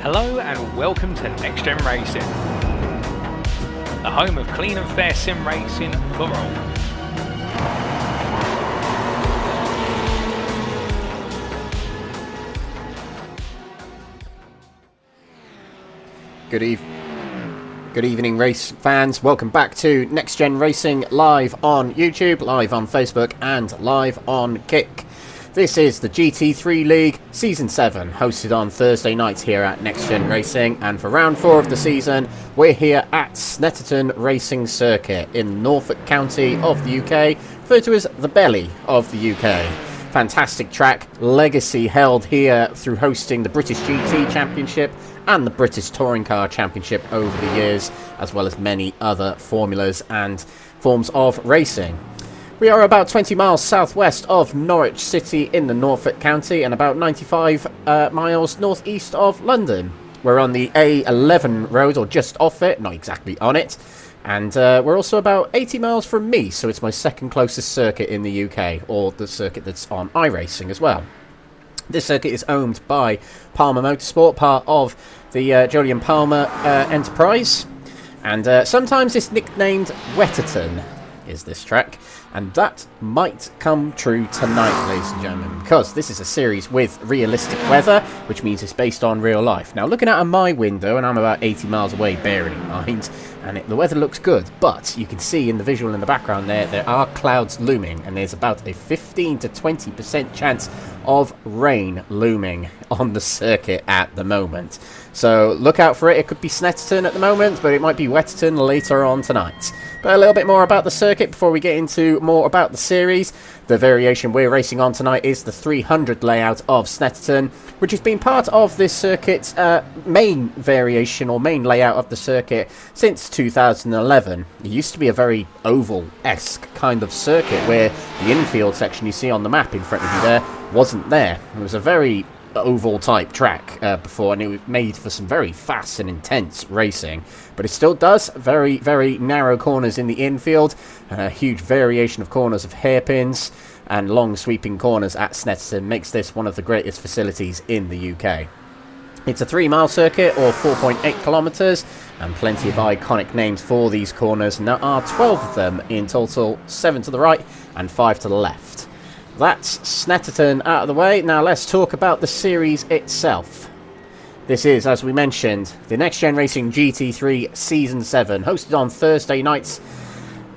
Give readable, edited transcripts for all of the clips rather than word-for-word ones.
Hello and welcome to NXTGEN Racing, the home of clean and fair sim racing for all. Good evening, race fans. Welcome back to NXTGEN Racing live on YouTube, live on Facebook, and live on Kick. This is the GT3 League Season 7, hosted on Thursday nights here at NXTGEN Racing. And for round 4 of the season, we're here at Snetterton Racing Circuit in Norfolk County of the UK, referred to as the belly of the UK. Fantastic track, legacy held here through hosting the British GT Championship and the British Touring Car Championship over the years, as well as many other formulas and forms of racing. We are about 20 miles southwest of Norwich City in the Norfolk County and about 95 miles northeast of London. We're on the A11 road, or just off it, not exactly on it. And we're also about 80 miles from me, so it's my second closest circuit in the UK, or the circuit that's on iRacing as well. This circuit is owned by Palmer Motorsport, part of the Jolyon Palmer enterprise. And sometimes it's nicknamed Wetterton, is this track. And that might come true tonight, ladies and gentlemen, because this is a series with realistic weather, which means it's based on real life. Now, looking out of my window, and I'm about 80 miles away, bearing in mind, and the weather looks good, but you can see in the visual in the background there are clouds looming, and there's about a 15 to 20% chance of rain looming on the circuit at the moment. So look out for it. It could be Snetterton at the moment, but it might be Wetterton later on tonight. But a little bit more about the circuit before we get into more about the series. The variation we're racing on tonight is the 300 layout of Snetterton, which has been part of this circuit's main variation or main layout of the circuit since 2011. It used to be a very oval-esque kind of circuit where the infield section you see on the map in front of you there wasn't there. It was a very oval type track before, and it was made for some very fast and intense racing, but it still does very narrow corners in the infield, a huge variation of corners of hairpins, and long sweeping corners at Snetterton makes this one of the greatest facilities in the UK. It's a 3-mile circuit, or 4.8 kilometres, and plenty of iconic names for these corners, and there are 12 of them in total, 7 to the right and 5 to the left. That's Snetterton out of the way. Now let's talk about the series itself. This is, as we mentioned, the NXTGEN Racing GT3 Season 7, hosted on Thursday nights.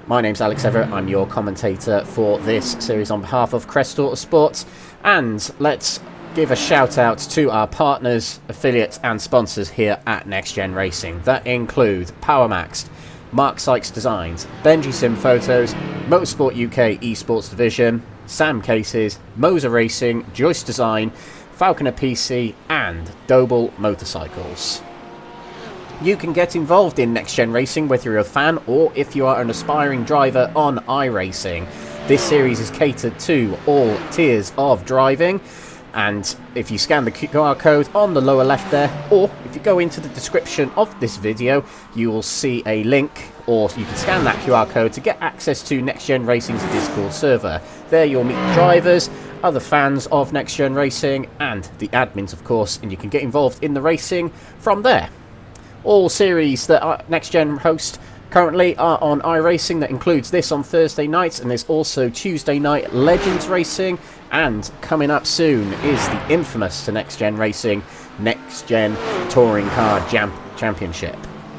My name's Alex Everett. I'm your commentator for this series on behalf of Crest Autosport. And let's give a shout out to our partners, affiliates and sponsors here at NXTGEN Racing. That include PowerMax, Mark Sykes Designs, Benji Sim Photos, Motorsport UK Esports Division, Sam Cases, Moser Racing, Joyce Design, Falconer PC and Doble Motorcycles. You can get involved in NXTGEN Racing whether you're a fan or if you are an aspiring driver on iRacing. This series is catered to all tiers of driving, and if you scan the QR code on the lower left there, or if you go into the description of this video, you will see a link, or you can scan that QR code to get access to NXTGEN Racing's Discord server. There you'll meet drivers, other fans of NXTGEN Racing, and the admins, of course, and you can get involved in the racing from there. All series that NXTGEN host currently are on iRacing. That includes this on Thursday nights, and there's also Tuesday night Legends Racing, and coming up soon is the infamous to NXTGEN Racing NXTGEN Touring Car Championship.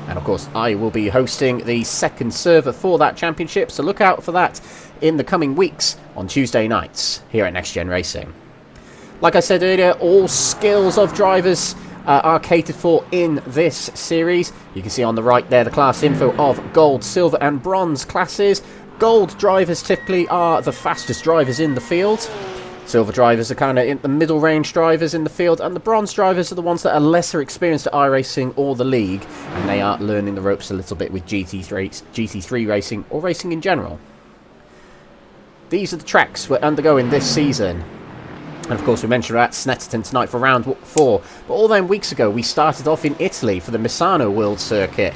And of course I will be hosting the second server for that championship, so look out for that in the coming weeks on Tuesday nights here at NXTGEN Racing. Like I said earlier, all skills of drivers are catered for in this series. You can see on the right there the class info of gold, silver and bronze classes. Gold drivers typically are the fastest drivers in the field. Silver drivers are kind of in the middle range drivers in the field, and the bronze drivers are the ones that are lesser experienced at iRacing or the league, and they are learning the ropes a little bit with GT3 racing or racing in general. These are the tracks we're undergoing this season. And of course we mentioned we're at Snetterton tonight for round 4, but all them weeks ago we started off in Italy for the Misano World Circuit,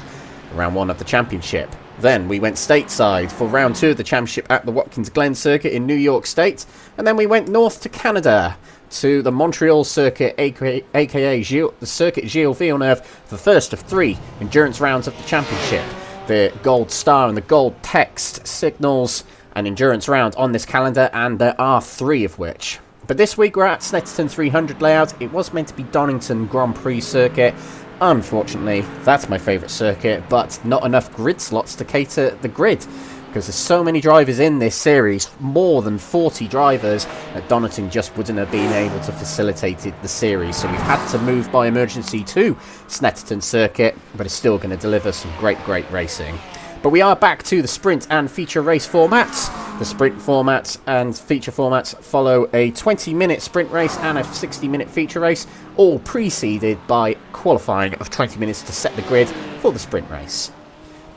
round 1 of the championship. Then we went stateside for round 2 of the championship at the Watkins Glen Circuit in New York State, and then we went north to Canada to the Montreal circuit, aka the circuit Gilles Villeneuve, the first of 3 endurance rounds of the championship. The gold star and the gold text signals an endurance round on this calendar, and there are 3 of which. But this week we're at Snetterton 300 layout. It was meant to be Donington Grand Prix circuit. Unfortunately, that's my favourite circuit, but not enough grid slots to cater the grid, because there's so many drivers in this series, more than 40 drivers, that Donington just wouldn't have been able to facilitate the series. So we've had to move by emergency to Snetterton circuit, but it's still going to deliver some great racing. But we are back to the sprint and feature race formats. The sprint formats and feature formats follow a 20-minute sprint race and a 60-minute feature race, all preceded by qualifying of 20 minutes to set the grid for the sprint race.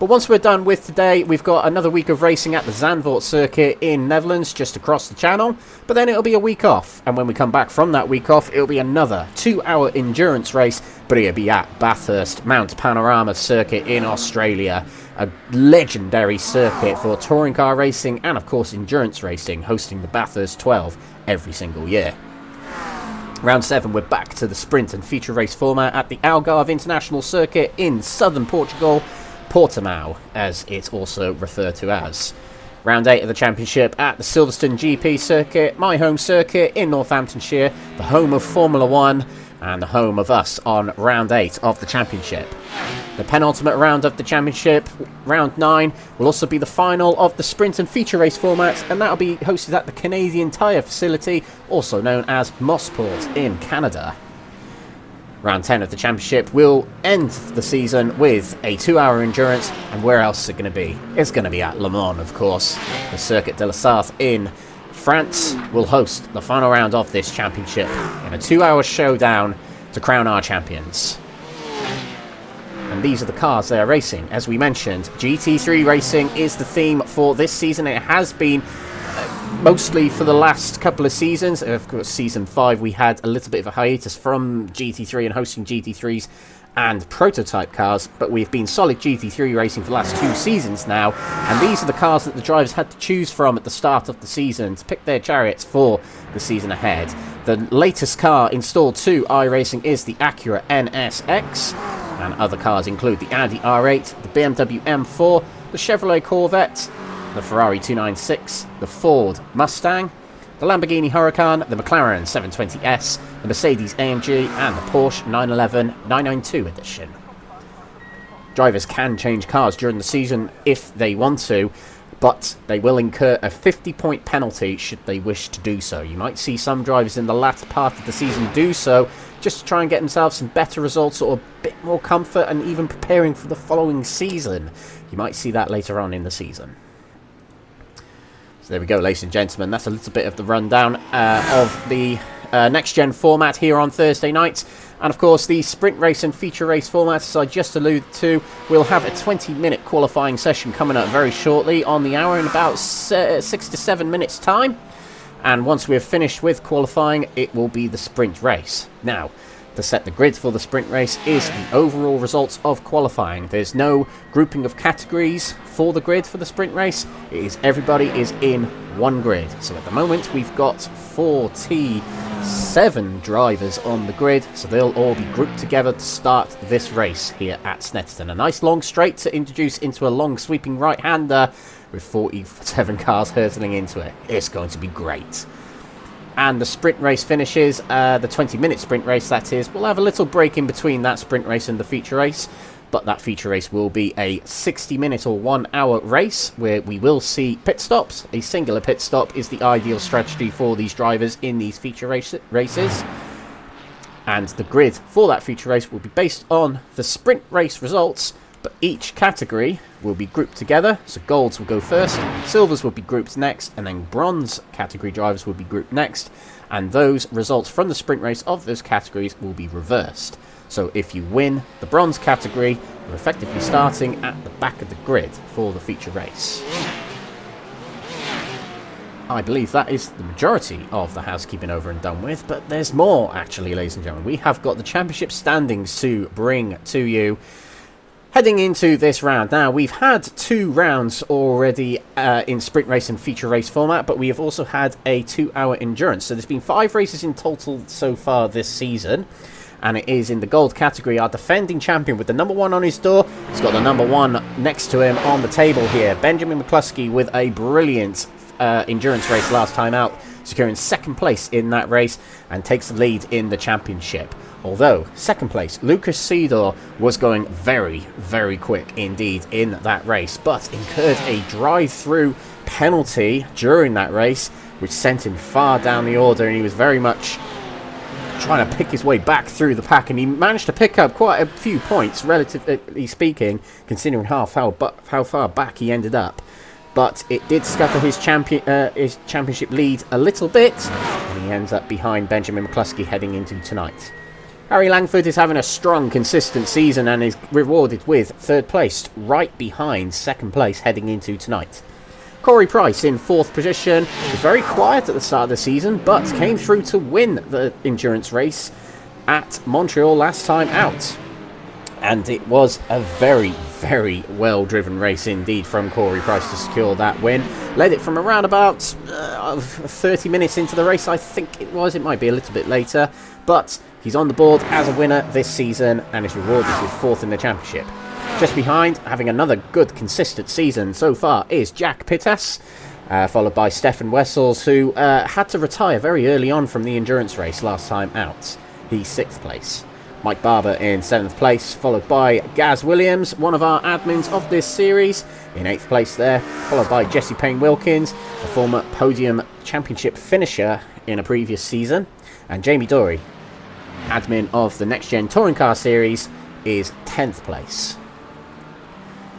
But once we're done with today, we've got another week of racing at the Zandvoort circuit in Netherlands, just across the channel. But then it'll be a week off, and when we come back from that week off, it'll be another 2-hour endurance race, but it'll be at Bathurst Mount Panorama circuit in Australia, a legendary circuit for touring car racing and of course endurance racing, hosting the Bathurst 12 every single year. Round 7, we're back to the sprint and feature race format at the Algarve International Circuit in southern Portugal, Portimao, as it's also referred to as. Round 8 of the championship at the Silverstone GP circuit, my home circuit in Northamptonshire, the home of Formula 1 and the home of us on round 8 of the championship. The penultimate round of the championship, round 9, will also be the final of the sprint and feature race formats, and that'll be hosted at the Canadian Tire facility, also known as Mosport in Canada. Round 10 of the championship will end the season with a 2-hour endurance, and where else is it going to be? It's going to be at Le Mans, of course. The Circuit de la Sarthe in France will host the final round of this championship in a 2-hour showdown to crown our champions. And these are the cars they are racing. As we mentioned, GT3 racing is the theme for this season. It has been mostly for the last couple of seasons. Of course, season 5 we had a little bit of a hiatus from GT3 and hosting GT3s and prototype cars, but we've been solid GT3 racing for the last 2 seasons now, and these are the cars that the drivers had to choose from at the start of the season to pick their chariots for the season ahead. The latest car installed to iRacing is the Acura NSX, and other cars include the Audi R8, the BMW M4, the Chevrolet Corvette, the Ferrari 296, the Ford Mustang, the Lamborghini Huracan, the McLaren 720S, the Mercedes AMG, and the Porsche 911 992 edition. Drivers can change cars during the season if they want to, but they will incur a 50-point penalty should they wish to do so. You might see some drivers in the latter part of the season do so, just to try and get themselves some better results or a bit more comfort and even preparing for the following season. You might see that later on in the season. So there we go, ladies and gentlemen. That's a little bit of the rundown of the next-gen format here on Thursday nights. And of course, the sprint race and feature race format, as I just alluded to, will have a 20-minute qualifying session coming up very shortly on the hour in about 6 to 7 minutes' time. And once we're finished with qualifying, it will be the sprint race. Now, to set the grid for the sprint race is the overall results of qualifying. There's no grouping of categories for the grid for the sprint race. It is everybody is in one grid. So at the moment we've got 47 drivers on the grid, so they'll all be grouped together to start this race here at Snetterton. A nice long straight to introduce into a long sweeping right-hander with 47 cars hurtling into it. It's going to be great. And the sprint race finishes, the 20-minute sprint race that is. We'll have a little break in between that sprint race and the feature race, but that feature race will be a 60-minute or 1-hour race where we will see pit stops. A singular pit stop is the ideal strategy for these drivers in these feature races. And the grid for that feature race will be based on the sprint race results, but each category will be grouped together. So golds will go first, silvers will be grouped next, and then bronze category drivers will be grouped next, and those results from the sprint race of those categories will be reversed. So if you win the bronze category, you're effectively starting at the back of the grid for the feature race. I believe that is the majority of the housekeeping over and done with, but there's more actually, ladies and gentlemen. We have got the championship standings to bring to you. Heading into this round, now we've had 2 rounds already in sprint race and feature race format, but we have also had a 2-hour endurance. So there's been 5 races in total so far this season, and it is in the gold category. Our defending champion with the number 1 on his door, he's got the number 1 next to him on the table here. Benjamin McCluskey with a brilliant endurance race last time out, securing 2nd place in that race and takes the lead in the championship. Although, 2nd place, Łukasz Sidor was going very, very quick indeed in that race, but incurred a drive-through penalty during that race, which sent him far down the order, and he was very much trying to pick his way back through the pack, and he managed to pick up quite a few points, relatively speaking, considering how far back he ended up. But it did scupper his championship lead a little bit, and he ends up behind Benjamin McCluskey heading into tonight. Harry Langford is having a strong, consistent season and is rewarded with 3rd place, right behind 2nd place heading into tonight. Corey Price in 4th position was very quiet at the start of the season, but came through to win the endurance race at Montreal last time out. And it was a very, very well-driven race indeed from Corey Price to secure that win. Led it from around about 30 minutes into the race, I think it was. It might be a little bit later, but he's on the board as a winner this season and is rewarded with 4th in the championship. Just behind, having another good, consistent season so far, is Jack Pittas, followed by Stefan Wessels, who had to retire very early on from the endurance race last time out. He's 6th place. Mike Barber in 7th place, followed by Gaz Williams, one of our admins of this series, in 8th place there, followed by Jesse Payne-Wilkins, a former podium championship finisher in a previous season, and Jamie Dory, admin of the Next Gen Touring Car Series, is 10th place.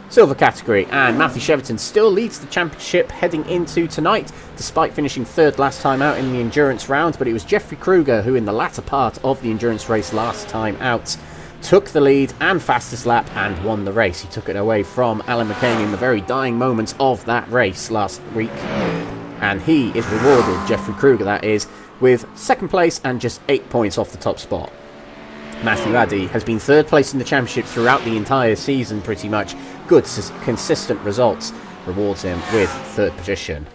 Silver category, and Matthew Cheverton still leads the championship heading into tonight, despite finishing 3rd last time out in the endurance round, but it was Jeffrey Kruger who in the latter part of the endurance race last time out took the lead and fastest lap and won the race. He took it away from Alain McKane in the very dying moments of that race last week, and he is rewarded, Jeffrey Kruger that is, with 2nd place and just 8 points off the top spot. Matthew Addy has been 3rd place in the championship throughout the entire season pretty much. Good, consistent results rewards him with 3rd position.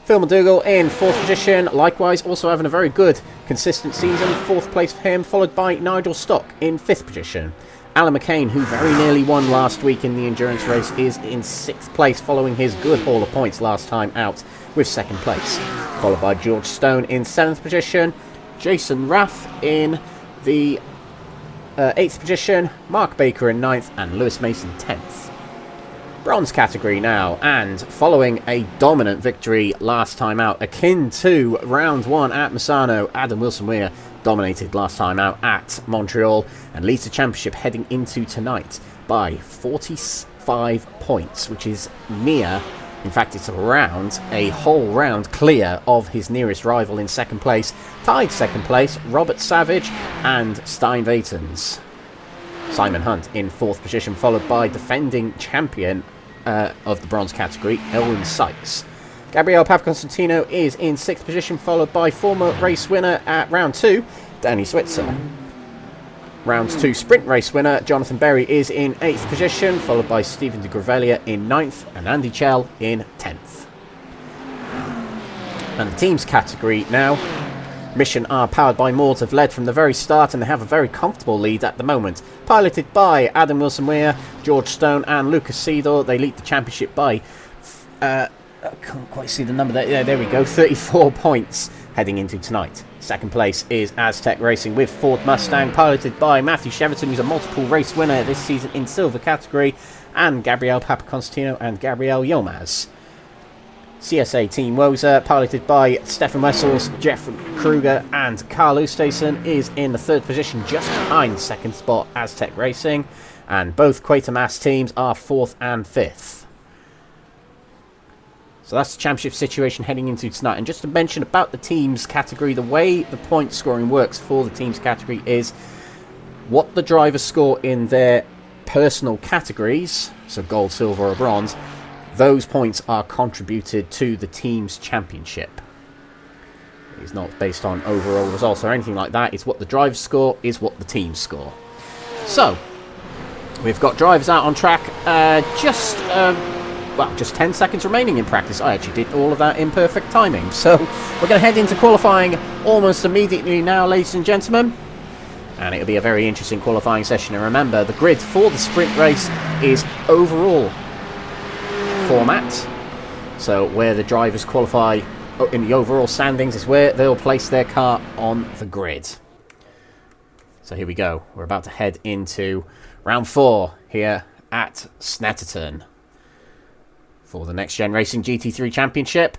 Phil McDougall in 4th position, likewise also having a very good, consistent season. 4th place for him, followed by Nigel Stock in 5th position. Alain McKane, who very nearly won last week in the endurance race, is in 6th place following his good haul of points last time out with 2nd place. Followed by George Stone in 7th position, Jason Raff in the 8th position, Mark Baker in 9th, and Lewis Mason 10th. Bronze category now, and following a dominant victory last time out, akin to round 1 at Misano, Adam Wilson-Weir dominated last time out at Montreal and leads the championship heading into tonight by 45 points, which is near, in fact it's around a whole round clear of his nearest rival in 2nd place. Tied 2nd place, Robert Savage and Stein Vatens. Simon Hunt in 4th position, followed by defending champion of the bronze category, Elwin Sykes. Gabriel Papaconstantino is in 6th position, followed by former race winner at round 2, Danny Switzer. Round 2 sprint race winner, Jonathan Berry, is in 8th position, followed by Stephen de Gravelia in 9th and Andy Chell in 10th. And the teams category now. Mission are powered by Maud have led from the very start, and they have a very comfortable lead at the moment. Piloted by Adam Wilson-Weir, George Stone and Łukasz Sidor, they lead the championship by, I can't quite see the number there, yeah, there we go, 34 points heading into tonight. 2nd place is Aztec Racing with Ford Mustang, piloted by Matthew Cheverton, who's a multiple race winner this season in silver category, and Gabriel Papaconstantino and Gabriel Yilmaz. CSA Team Woza, piloted by Stefan Wessels, Jeff Kruger and Carl Ustason, is in the 3rd position just behind 2nd spot Aztec Racing, and both Quatermass teams are 4th and 5th. So that's the championship situation heading into tonight. And just to mention about the teams category, the way the point scoring works for the teams category is what the drivers score in their personal categories, so gold, silver or bronze, those points are contributed to the team's championship. It's not based on overall results or anything like that. It's what the drivers score is what the teams score. So, We've got drivers out on track, just 10 seconds remaining in practice. I actually did all of that in perfect timing. So we're going to head into qualifying almost immediately now, ladies and gentlemen. And it'll be a very interesting qualifying session. And remember, the grid for the sprint race is overall format. So where the drivers qualify in the overall standings is where they'll place their car on the grid. So here we go. We're about to head into round 4 here at Snetterton for the NXTGEN Racing GT3 Championship.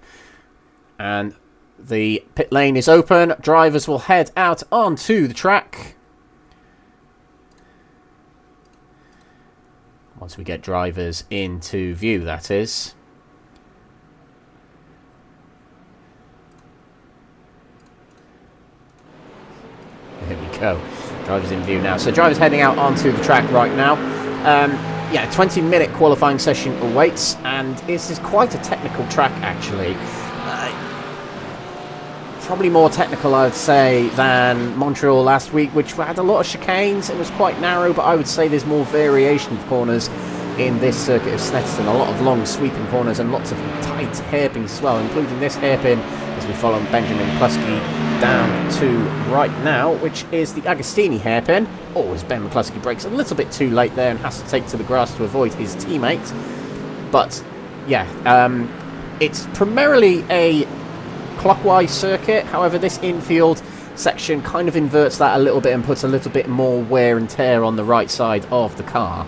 And the pit lane is open. Drivers will head out onto the track. Once we get drivers into view, that is. Here we go. Drivers in view now. So drivers heading out onto the track right now. Yeah, 20-minute qualifying session awaits, and this is quite a technical track actually. Probably more technical, I would say, than Montreal last week, which had a lot of chicanes. It was quite narrow, but I would say there's more variation of corners in this circuit of Snetterton. A lot of long sweeping corners and lots of tight hairpins as well, including this hairpin as we follow Benji McCluskey down to right now, which is the Agostini hairpin. Oh, as Ben McCluskey brakes a little bit too late there and has to take to the grass to avoid his teammate. But yeah, it's primarily a clockwise circuit. However, this infield section kind of inverts that a little bit and puts a little bit more wear and tear on the right side of the car.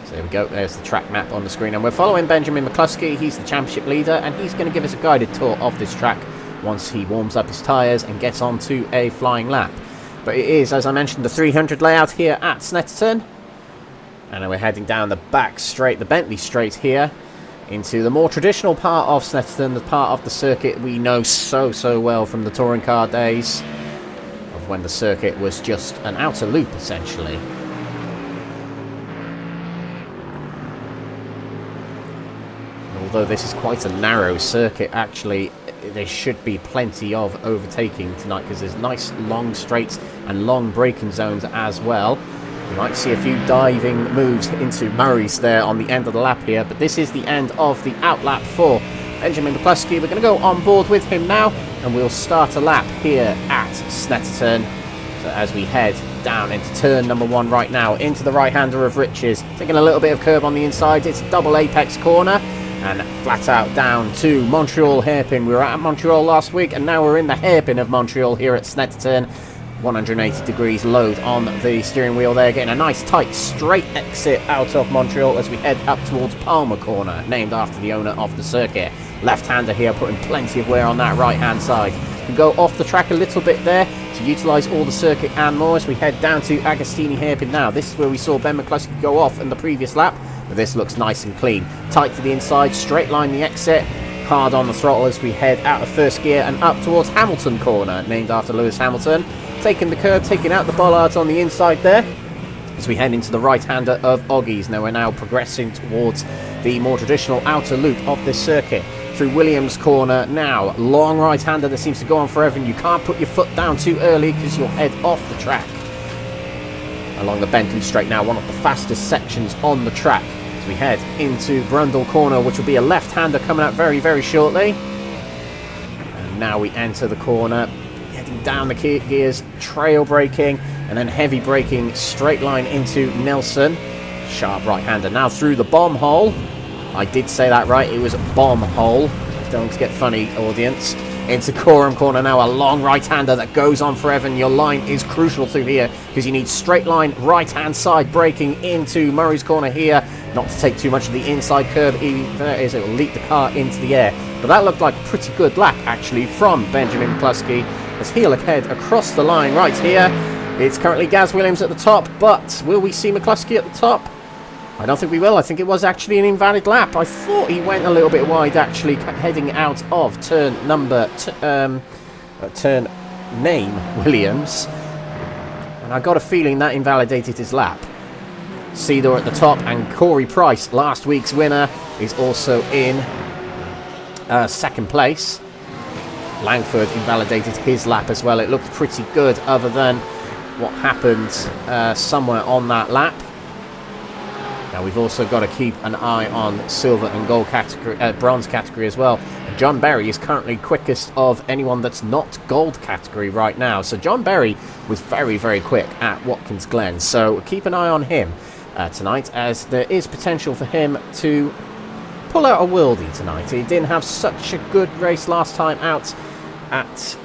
So there we go, there's the track map on the screen, and we're following Benjamin McCluskey. He's the championship leader, and he's going to give us a guided tour of this track once he warms up his tyres and gets onto a flying lap. But it is, as I mentioned, the 300 layout here at Snetterton. And we're heading down the back straight, the Bentley straight here, into the more traditional part of Snetterton, the part of the circuit we know so well from the touring car days, of when the circuit was just an outer loop, essentially. Although this is quite a narrow circuit, actually, there should be plenty of overtaking tonight, because there's nice long straights and long braking zones as well. You might see a few diving moves into Murray's there on the end of the lap here, but this is the end of the outlap for Benjamin McCluskey. We're going to go on board with him now, and we'll start a lap here at Snetterton. So as we head down into turn number 1 right now, into the right-hander of Riches, taking a little bit of curb on the inside. It's a double apex corner, and flat out down to Montreal hairpin. We were at Montreal last week, and now we're in the hairpin of Montreal here at Snetterton. 180 degrees load on the steering wheel there, getting a nice tight straight exit out of Montreal as we head up towards Palmer Corner, named after the owner of the circuit. Left-hander here, putting plenty of wear on that right-hand side. Can go off the track a little bit there to utilise all the circuit and more as we head down to Agostini hairpin now. This is where we saw Ben McCluskey go off in the previous lap, but this looks nice and clean. Tight to the inside, straight line the exit, hard on the throttle as we head out of first gear and up towards Hamilton Corner, named after Lewis Hamilton. Taking the curb, taking out the bollards on the inside there as we head into the right-hander of Oggies. Now we're now progressing towards the more traditional outer loop of this circuit. Through Williams Corner now, long right-hander that seems to go on forever, and you can't put your foot down too early because you'll head off the track. Along the Bentley straight now, one of the fastest sections on the track as we head into Brundle Corner, which will be a left-hander coming up very shortly. And now we enter the corner, heading down the gears, trail braking, and then heavy braking, straight line into Nelson. Sharp right-hander now through the bomb hole. I did say that right, it was a bomb hole. Don't get funny, audience. Into Coram Corner now, a long right-hander that goes on forever, and your line is crucial through here because you need straight line right-hand side braking into Murray's Corner here, not to take too much of the inside curve either, as it will leap the car into the air. But that looked like a pretty good lap actually from Benjamin McCluskey as he'll head across the line right here. It's currently Gaz Williams at the top, but will we see McCluskey at the top? I don't think we will. I think it was actually an invalid lap. I thought he went a little bit wide actually, heading out of turn number turn name Williams, and I got a feeling that invalidated his lap. Sidor at the top, and Corey Price, last week's winner, is also in second place. Langford invalidated his lap as well. It looked pretty good other than what happened somewhere on that lap. Now we've also got to keep an eye on silver and gold category, bronze category as well. And John Berry is currently quickest of anyone that's not gold category right now. So John Berry was very, very quick at Watkins Glen. So keep an eye on him tonight, as there is potential for him to pull out a worldie tonight. He didn't have such a good race last time out at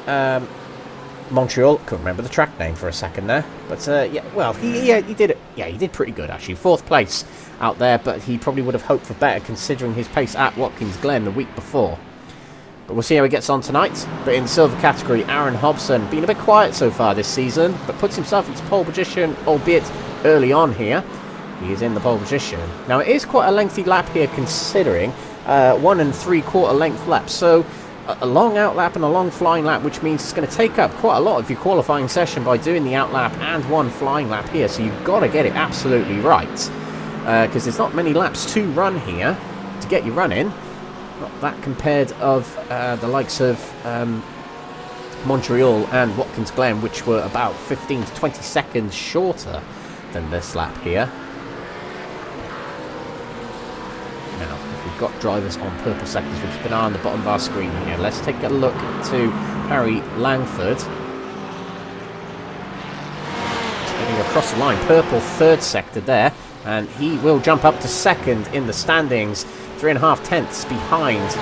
Montreal. Couldn't remember the track name for a second there, but yeah, well, he did it. Yeah, he did pretty good actually. 4th place out there, but he probably would have hoped for better considering his pace at Watkins Glen the week before. But we'll see how he gets on tonight. But in the silver category, Aaron Hobson been a bit quiet so far this season, but puts himself into pole position, albeit early on here. He is in the pole position. Now it is quite a lengthy lap here, considering 1 3/4 length lap. So a long out lap and a long flying lap, which means it's going to take up quite a lot of your qualifying session by doing the out lap and 1 flying lap here. So you've got to get it absolutely right, because there's not many laps to run here to get you running. Not that compared of the likes of Montreal and Watkins Glen, which were about 15 to 20 seconds shorter than this lap here. Now, if we've got drivers on purple sectors, we'll keep an eye on the bottom of our screen here. Let's take a look to Harry Langford. He's getting across the line, purple 3rd sector there, and he will jump up to 2nd in the standings, 3.5 tenths behind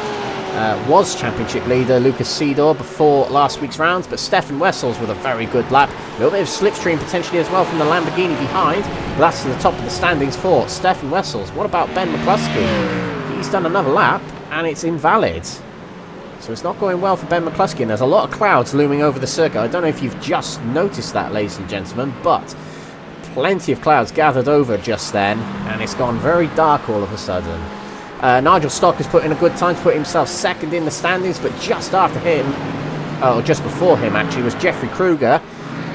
was championship leader Łukasz Sidor before last week's rounds, but Stefan Wessels with a very good lap. A little bit of slipstream potentially as well from the Lamborghini behind, but that's to the top of the standings for Stefan Wessels. What about Ben McCluskey? He's done another lap and it's invalid. So it's not going well for Ben McCluskey, and there's a lot of clouds looming over the circuit. I don't know if you've just noticed that, ladies and gentlemen, but plenty of clouds gathered over just then, and it's gone very dark all of a sudden. Nigel Stock has put in a good time to put himself 2nd in the standings, but just after him, or just before him actually, was Jeffrey Kruger,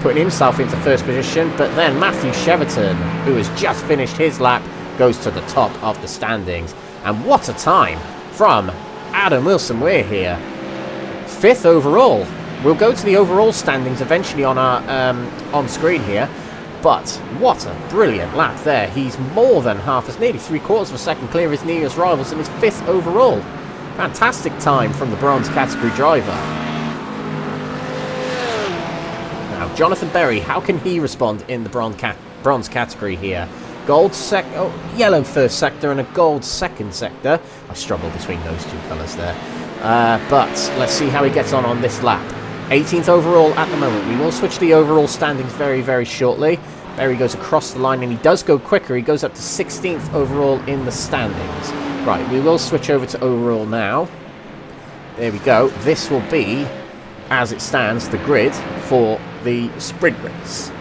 putting himself into 1st position. But then Matthew Cheverton, who has just finished his lap, goes to the top of the standings. And what a time from Adam Wilson-Weir here. 5th overall. We'll go to the overall standings eventually on our on screen here. But what a brilliant lap there. He's more than half, as nearly 3/4 of a second clear of his nearest rivals, and his 5th overall. Fantastic time from the bronze category driver. Now, Jonathan Berry, how can he respond in the bronze category here? Yellow 1st sector and a gold 2nd sector. I struggle between those 2 colours there. But let's see how he gets on this lap. 18th overall at the moment. We will switch the overall standings very, very shortly. Berry goes across the line and he does go quicker. He goes up to 16th overall in the standings. Right, we will switch over to overall now. There we go. This will be, as it stands, the grid for the sprint race.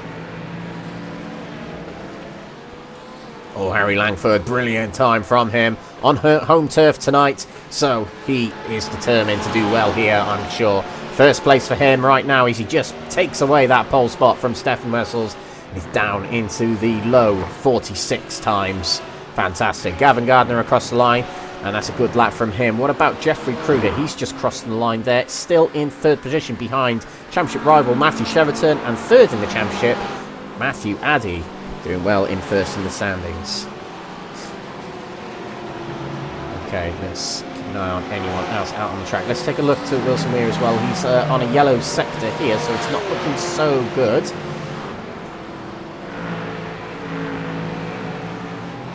Oh, Harry Langford, brilliant time from him on her home turf tonight. So he is determined to do well here, I'm sure. 1st place for him right now as he just takes away that pole spot from Stefan Wessels. He's down into the low 46 times. Fantastic. Gavin Gardner across the line, and that's a good lap from him. What about Jeffrey Kruger? He's just crossing the line there, still in 3rd position behind championship rival Matthew Cheverton, and 3rd in the championship, Matthew Addy, doing well in 1st in the standings. Okay, let's keep an eye on anyone else out on the track. Let's take a look to Wilson-Weir as well. He's on a yellow sector here, so it's not looking so good.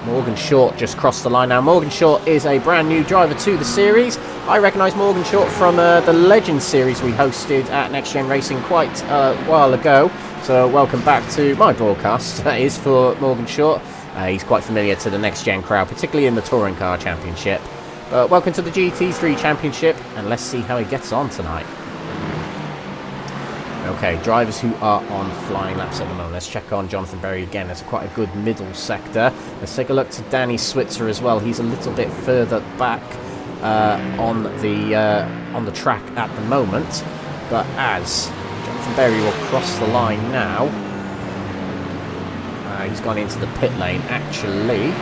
Morgan Short just crossed the line now. Morgan Short is a brand new driver to the series. I recognise Morgan Short from the Legends series we hosted at NXTGEN Racing quite a while ago. So welcome back to my broadcast. That is for Morgan Short. He's quite familiar to the Next Gen crowd, particularly in the Touring Car Championship. Welcome to the GT3 Championship, and let's see how he gets on tonight. Okay, drivers who are on flying laps at the moment. Let's check on Jonathan Berry again. That's quite a good middle sector. Let's take a look to Danny Switzer as well. He's a little bit further back on the track at the moment. But as Jonathan Berry will cross the line now, he's gone into the pit lane actually.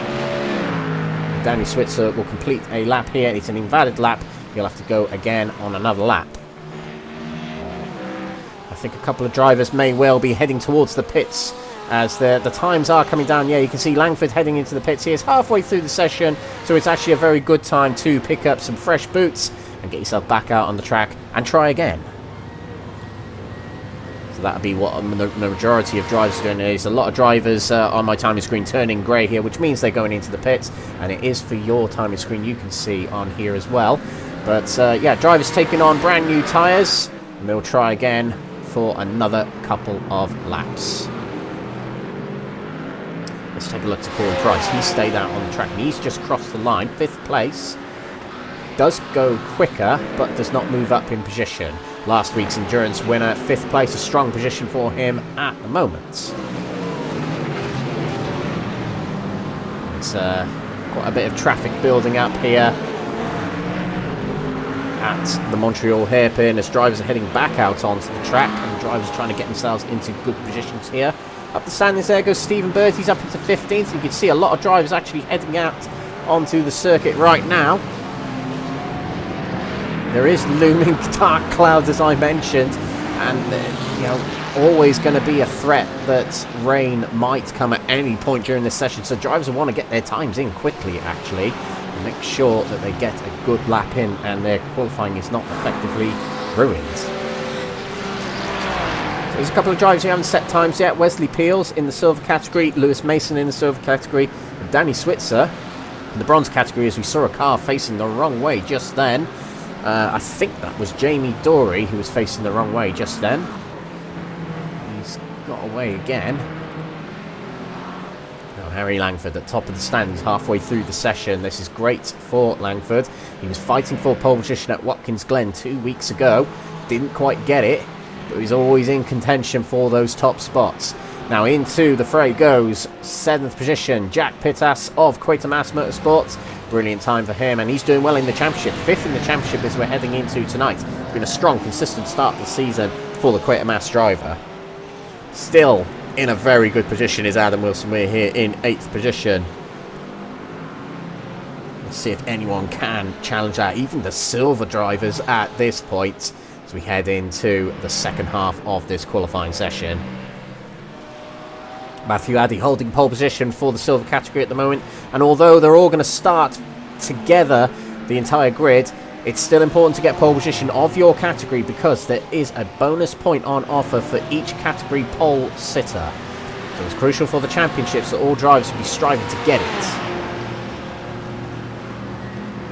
Danny Switzer will complete a lap here. It's an invalid lap. He'll have to go again on another lap. think a couple of drivers may well be heading towards the pits as the times are coming down. Yeah, you can see Langford heading into the pits. He is halfway through the session, so it's actually a very good time to pick up some fresh boots and get yourself back out on the track and try again. So that'll be what the majority of drivers are doing. There's a lot of drivers on my timing screen turning grey here, which means they're going into the pits, and it is for your timing screen you can see on here as well. But yeah, drivers taking on brand new tyres, and they'll try again for another couple of laps. Let's take a look to Corey Price. He stayed out on the track and he's just crossed the line. 5th place. Does go quicker, but does not move up in position. Last week's endurance winner, 5th place, a strong position for him at the moment. It's quite a bit of traffic building up here at the Montreal hairpin as drivers are heading back out onto the track, and drivers are trying to get themselves into good positions here. Up the standings there goes Stephen Bird. He's up into 15th. You can see a lot of drivers actually heading out onto the circuit right now. There is looming dark clouds, as I mentioned, and you know, always going to be a threat that rain might come at any point during this session. So drivers will want to get their times in quickly, actually, and make sure that they get a good lap in and their qualifying is not effectively ruined. There's a couple of drivers who haven't set times yet. Wesley Peels in the silver category, Lewis Mason in the silver category, and Danny Switzer in the bronze category, as we saw a car facing the wrong way just then. I think that was Jamie Dorey who was facing the wrong way just then. He's got away again. Now Harry Langford at top of the standings halfway through the session. This is great for Langford. He was fighting for pole position at Watkins Glen 2 weeks ago. Didn't quite get it, but he's always in contention for those top spots. Now into the fray goes 7th position, Jack Pittas of Quatermass Motorsports. Brilliant time for him, and he's doing well in the championship. 5th in the championship as we're heading into tonight. It's been a strong, consistent start to the season for the Quatermass driver. Still in a very good position is Adam Wilson-Weir here in 8th position. Let's see if anyone can challenge that, even the silver drivers at this point, as we head into the second half of this qualifying session. Matthew Addy holding pole position for the silver category at the moment, and although they're all going to start together, the entire grid, it's still important to get pole position of your category because there is a bonus point on offer for each category pole sitter. So it's crucial for the championships that all drivers will be striving to get it.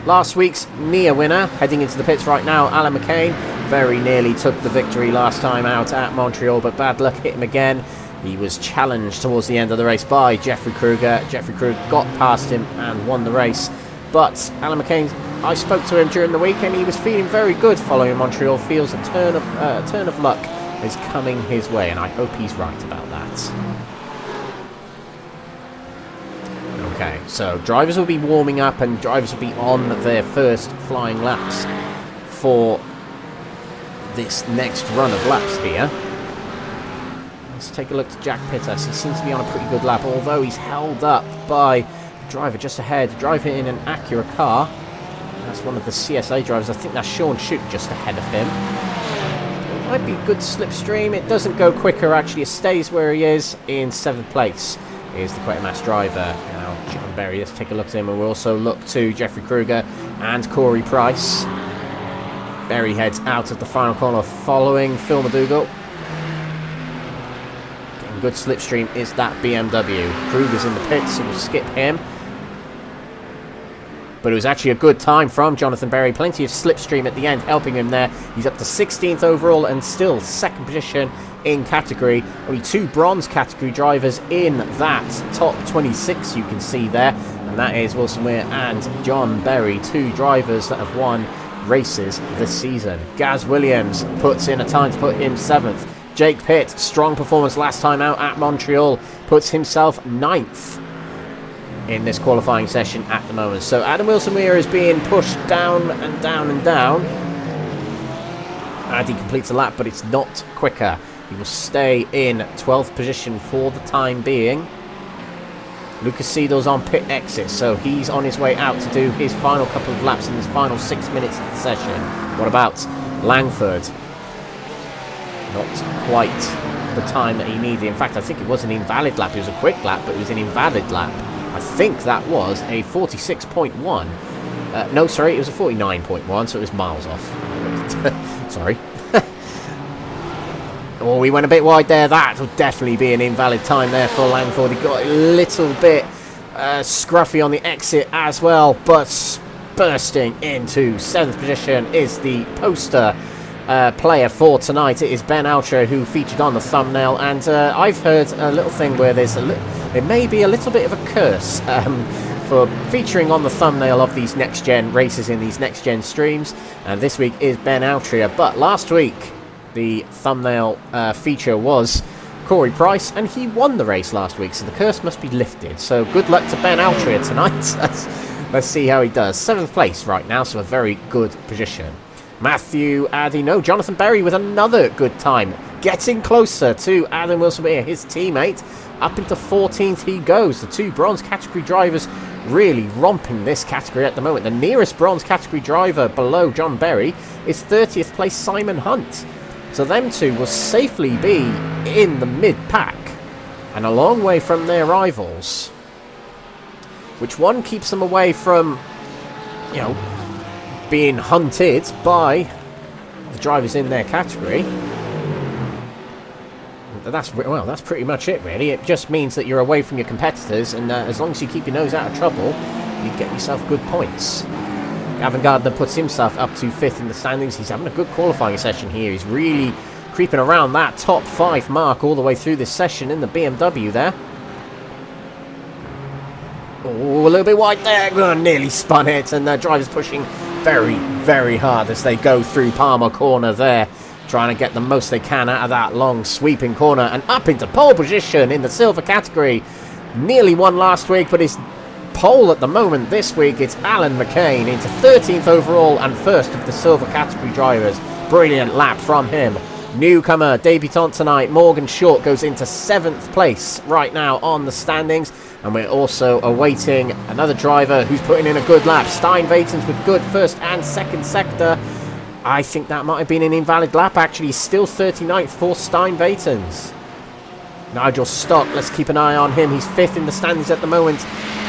Last week's NIA winner heading into the pits right now, Alain McKane, very nearly took the victory last time out at Montreal, but bad luck hit him again. He was challenged towards the end of the race by Jeffrey Kruger. Jeffrey Kruger got past him and won the race. But Alain McKane, I spoke to him during the week and he was feeling very good following Montreal. Feels a turn of luck is coming his way, and I hope he's right about that. Okay, so drivers will be warming up and drivers will be on their first flying laps for this next run of laps here. Let's take a look to Jack Pittas. He seems to be on a pretty good lap, although he's held up by the driver just ahead. The driver in an Acura car. That's one of the CSA drivers. I think that's Sean Shute just ahead of him. It might be a good slipstream. It doesn't go quicker, actually. It stays where he is in 7th place. Is the Quatermass driver. Now, John Berry, let's take a look at him. And we'll also look to Jeffrey Kruger and Corey Price. Berry heads out of the final corner following Phil McDougall. Good slipstream is that BMW. Kruger's in the pits, so we'll skip him. But it was actually a good time from Jonathan Berry. Plenty of slipstream at the end helping him there. He's up to 16th overall and still 2nd position in category. Only 2 bronze category drivers in that top 26 you can see there. And that is Wilson-Weir and John Berry, 2 drivers that have won races this season. Gaz Williams puts in a time to put him 7th. Jake Pitt, strong performance last time out at Montreal, puts himself 9th in this qualifying session at the moment. So Adam Wilson-Weir is being pushed down and down and down. And he completes a lap, but it's not quicker. He will stay in 12th position for the time being. Łukasz Sidor's on pit exit, so he's on his way out to do his final couple of laps in his final 6 minutes of the session. What about Langford? Not quite the time that he needed. In fact, I think it was an invalid lap. It was a quick lap, but it was an invalid lap. I think that was a 46.1. No, sorry, it was a 49.1, so it was miles off. Sorry. Oh, we went a bit wide there. That would definitely be an invalid time there for Langford. He got a little bit scruffy on the exit as well, but bursting into 7th position is the poster player for tonight. It is Ben Altra, who featured on the thumbnail, and I've heard a little thing where there may be a little bit of a curse for featuring on the thumbnail of these next-gen races in these next-gen streams, and this week is Ben Altria, but last week the thumbnail feature was Corey Price, and he won the race last week, so the curse must be lifted. So good luck to Ben Altria tonight. Let's see how he does. 7th place right now, so a very good position. Matthew Addy, no, Jonathan Berry with another good time, getting closer to Adam Wilson-Weir, his teammate. Up into 14th he goes. The two bronze category drivers really romping this category at the moment. The nearest bronze category driver below John Berry is 30th place Simon Hunt. So them two will safely be in the mid-pack and a long way from their rivals. Which one keeps them away from, you know, being hunted by the drivers in their category. That's pretty much it, really. It just means that you're away from your competitors, and as long as you keep your nose out of trouble, you get yourself good points. Gavin Gardner puts himself up to 5th in the standings. He's having a good qualifying session here. He's really creeping around that top 5 mark all the way through this session in the BMW there. Oh, a little bit wide there. Oh, nearly spun it, and the driver's pushing very, very hard as they go through Palmer Corner there, trying to get the most they can out of that long sweeping corner, and up into pole position in the silver category. Nearly won last week, but his pole at the moment this week, it's Alain McKane into 13th overall and first of the silver category drivers. Brilliant lap from him. Newcomer, debutant tonight, Morgan Short goes into 7th place right now on the standings. And we're also awaiting another driver who's putting in a good lap. Stein Vatens with good first and second sector. I think that might have been an invalid lap, actually. Still 39th for Stein Vatens. Nigel Stock, let's keep an eye on him. He's 5th in the standings at the moment.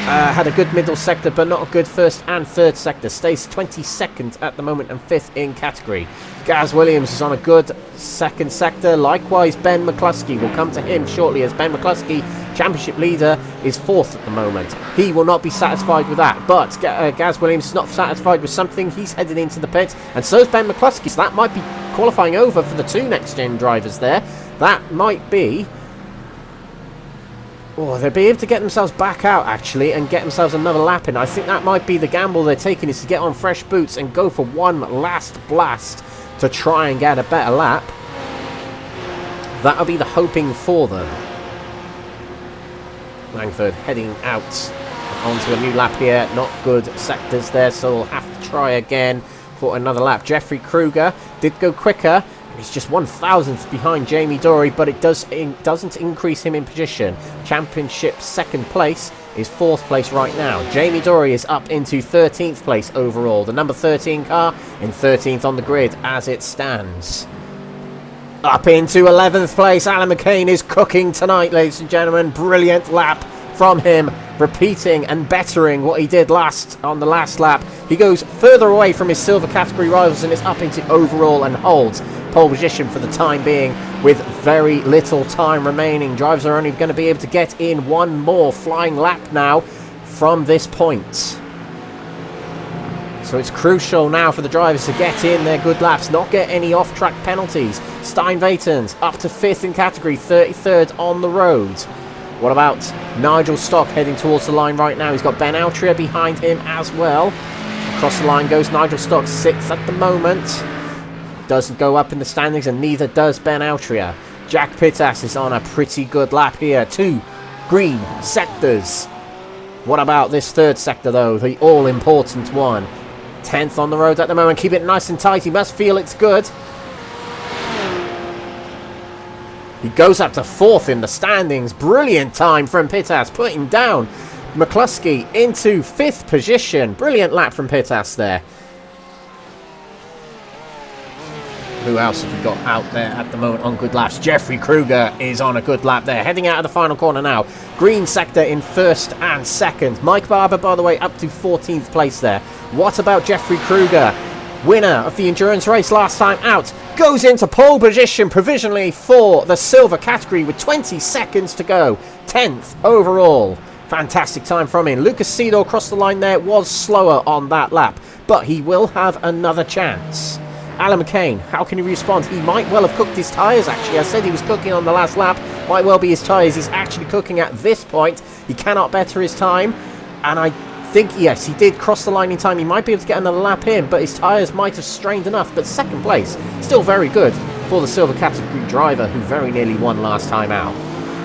Had a good middle sector, but not a good first and third sector. Stays 22nd at the moment and 5th in category. Gaz Williams is on a good second sector. Likewise, Ben McCluskey. We'll come to him shortly, as Ben McCluskey, championship leader, is 4th at the moment. He will not be satisfied with that, but Gaz Williams is not satisfied with something. He's headed into the pits, and so is Ben McCluskey. So that might be qualifying over for the two next-gen drivers there. That might be... Oh, they'll be able to get themselves back out, actually, and get themselves another lap in. I think that might be the gamble they're taking, is to get on fresh boots and go for one last blast to try and get a better lap. That'll be the hoping for them. Langford heading out onto a new lap here. Not good sectors there, so we'll have to try again for another lap. Jeffrey Kruger did go quicker. He's just 1,000th behind Jamie Dory, but it doesn't increase him in position. Championship second place is 4th place right now. Jamie Dory is up into 13th place overall. The number 13 car in 13th on the grid as it stands. Up into 11th place. Alain McKane is cooking tonight, ladies and gentlemen. Brilliant lap from him, repeating and bettering what he did on the last lap. He goes further away from his silver category rivals and is up into overall and holds pole position for the time being with very little time remaining. Drivers are only going to be able to get in one more flying lap now from this point. So it's crucial now for the drivers to get in their good laps, not get any off-track penalties. Stein Vatens up to 5th in category, 33rd on the road. What about Nigel Stock heading towards the line right now? He's got Ben Altria behind him as well. Across the line goes Nigel Stock, 6th at the moment. Doesn't go up in the standings, and neither does Ben Altria. Jack Pittas is on a pretty good lap here. 2 green sectors. What about this third sector, though? The all-important one. 10th on the road at the moment. Keep it nice and tight. He must feel it's good. He goes up to 4th in the standings. Brilliant time from Pittas, putting down McCluskey into 5th position. Brilliant lap from Pittas there. Who else have we got out there at the moment on good laps? Jeffrey Kruger is on a good lap there. Heading out of the final corner now. Green sector in first and second. Mike Barber, by the way, up to 14th place there. What about Jeffrey Kruger? Winner of the endurance race last time out. Goes into pole position provisionally for the silver category with 20 seconds to go. 10th overall. Fantastic time from him. Łukasz Sidor crossed the line there. Was slower on that lap, but he will have another chance. Alain McKane, how can he respond? He might well have cooked his tyres, actually. I said he was cooking on the last lap. Might well be his tyres. He's actually cooking at this point. He cannot better his time. And I think, yes, he did cross the line in time. He might be able to get another lap in, but his tyres might have strained enough. But second place, still very good for the silver category driver who very nearly won last time out.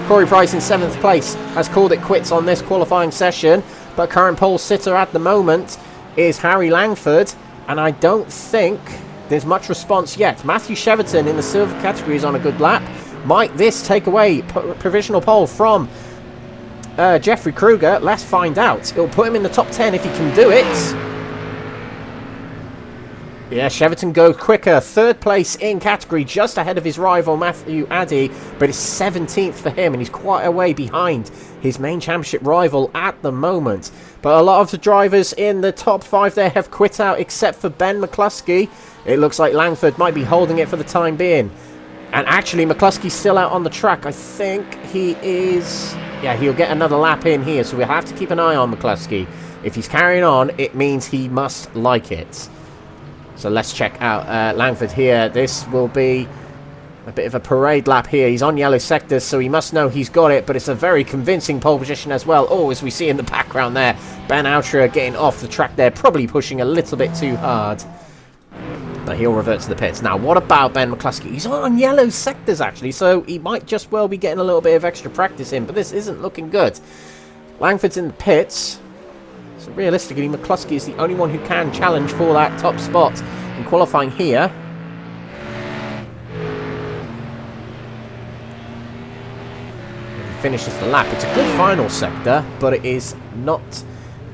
Corey Price in 7th place has called it quits on this qualifying session. But current pole sitter at the moment is Harry Langford. And I don't think there's much response yet. Matthew Cheverton in the silver category is on a good lap. Might this take away provisional pole from Jeffrey Kruger? Let's find out. It'll put him in the top 10 if he can do it. Yeah, Cheverton goes quicker. 3rd place in category, just ahead of his rival Matthew Addy, but it's 17th for him, and he's quite a way behind his main championship rival at the moment. But a lot of the drivers in the top 5 there have quit out, except for Ben McCluskey. It looks like Langford might be holding it for the time being. And actually, McCluskey's still out on the track. I think he is... Yeah, he'll get another lap in here, so we'll have to keep an eye on McCluskey. If he's carrying on, it means he must like it. So let's check out Langford here. This will be a bit of a parade lap here. He's on yellow sectors, so he must know he's got it, but it's a very convincing pole position as well. Oh, as we see in the background there, Ben Outra getting off the track there, probably pushing a little bit too hard. But he'll revert to the pits. Now, what about Ben McCluskey? He's on yellow sectors, actually, so he might just well be getting a little bit of extra practice in, but this isn't looking good. Langford's in the pits. So realistically, McCluskey is the only one who can challenge for that top spot in qualifying here. If he finishes the lap, it's a good final sector, but it is not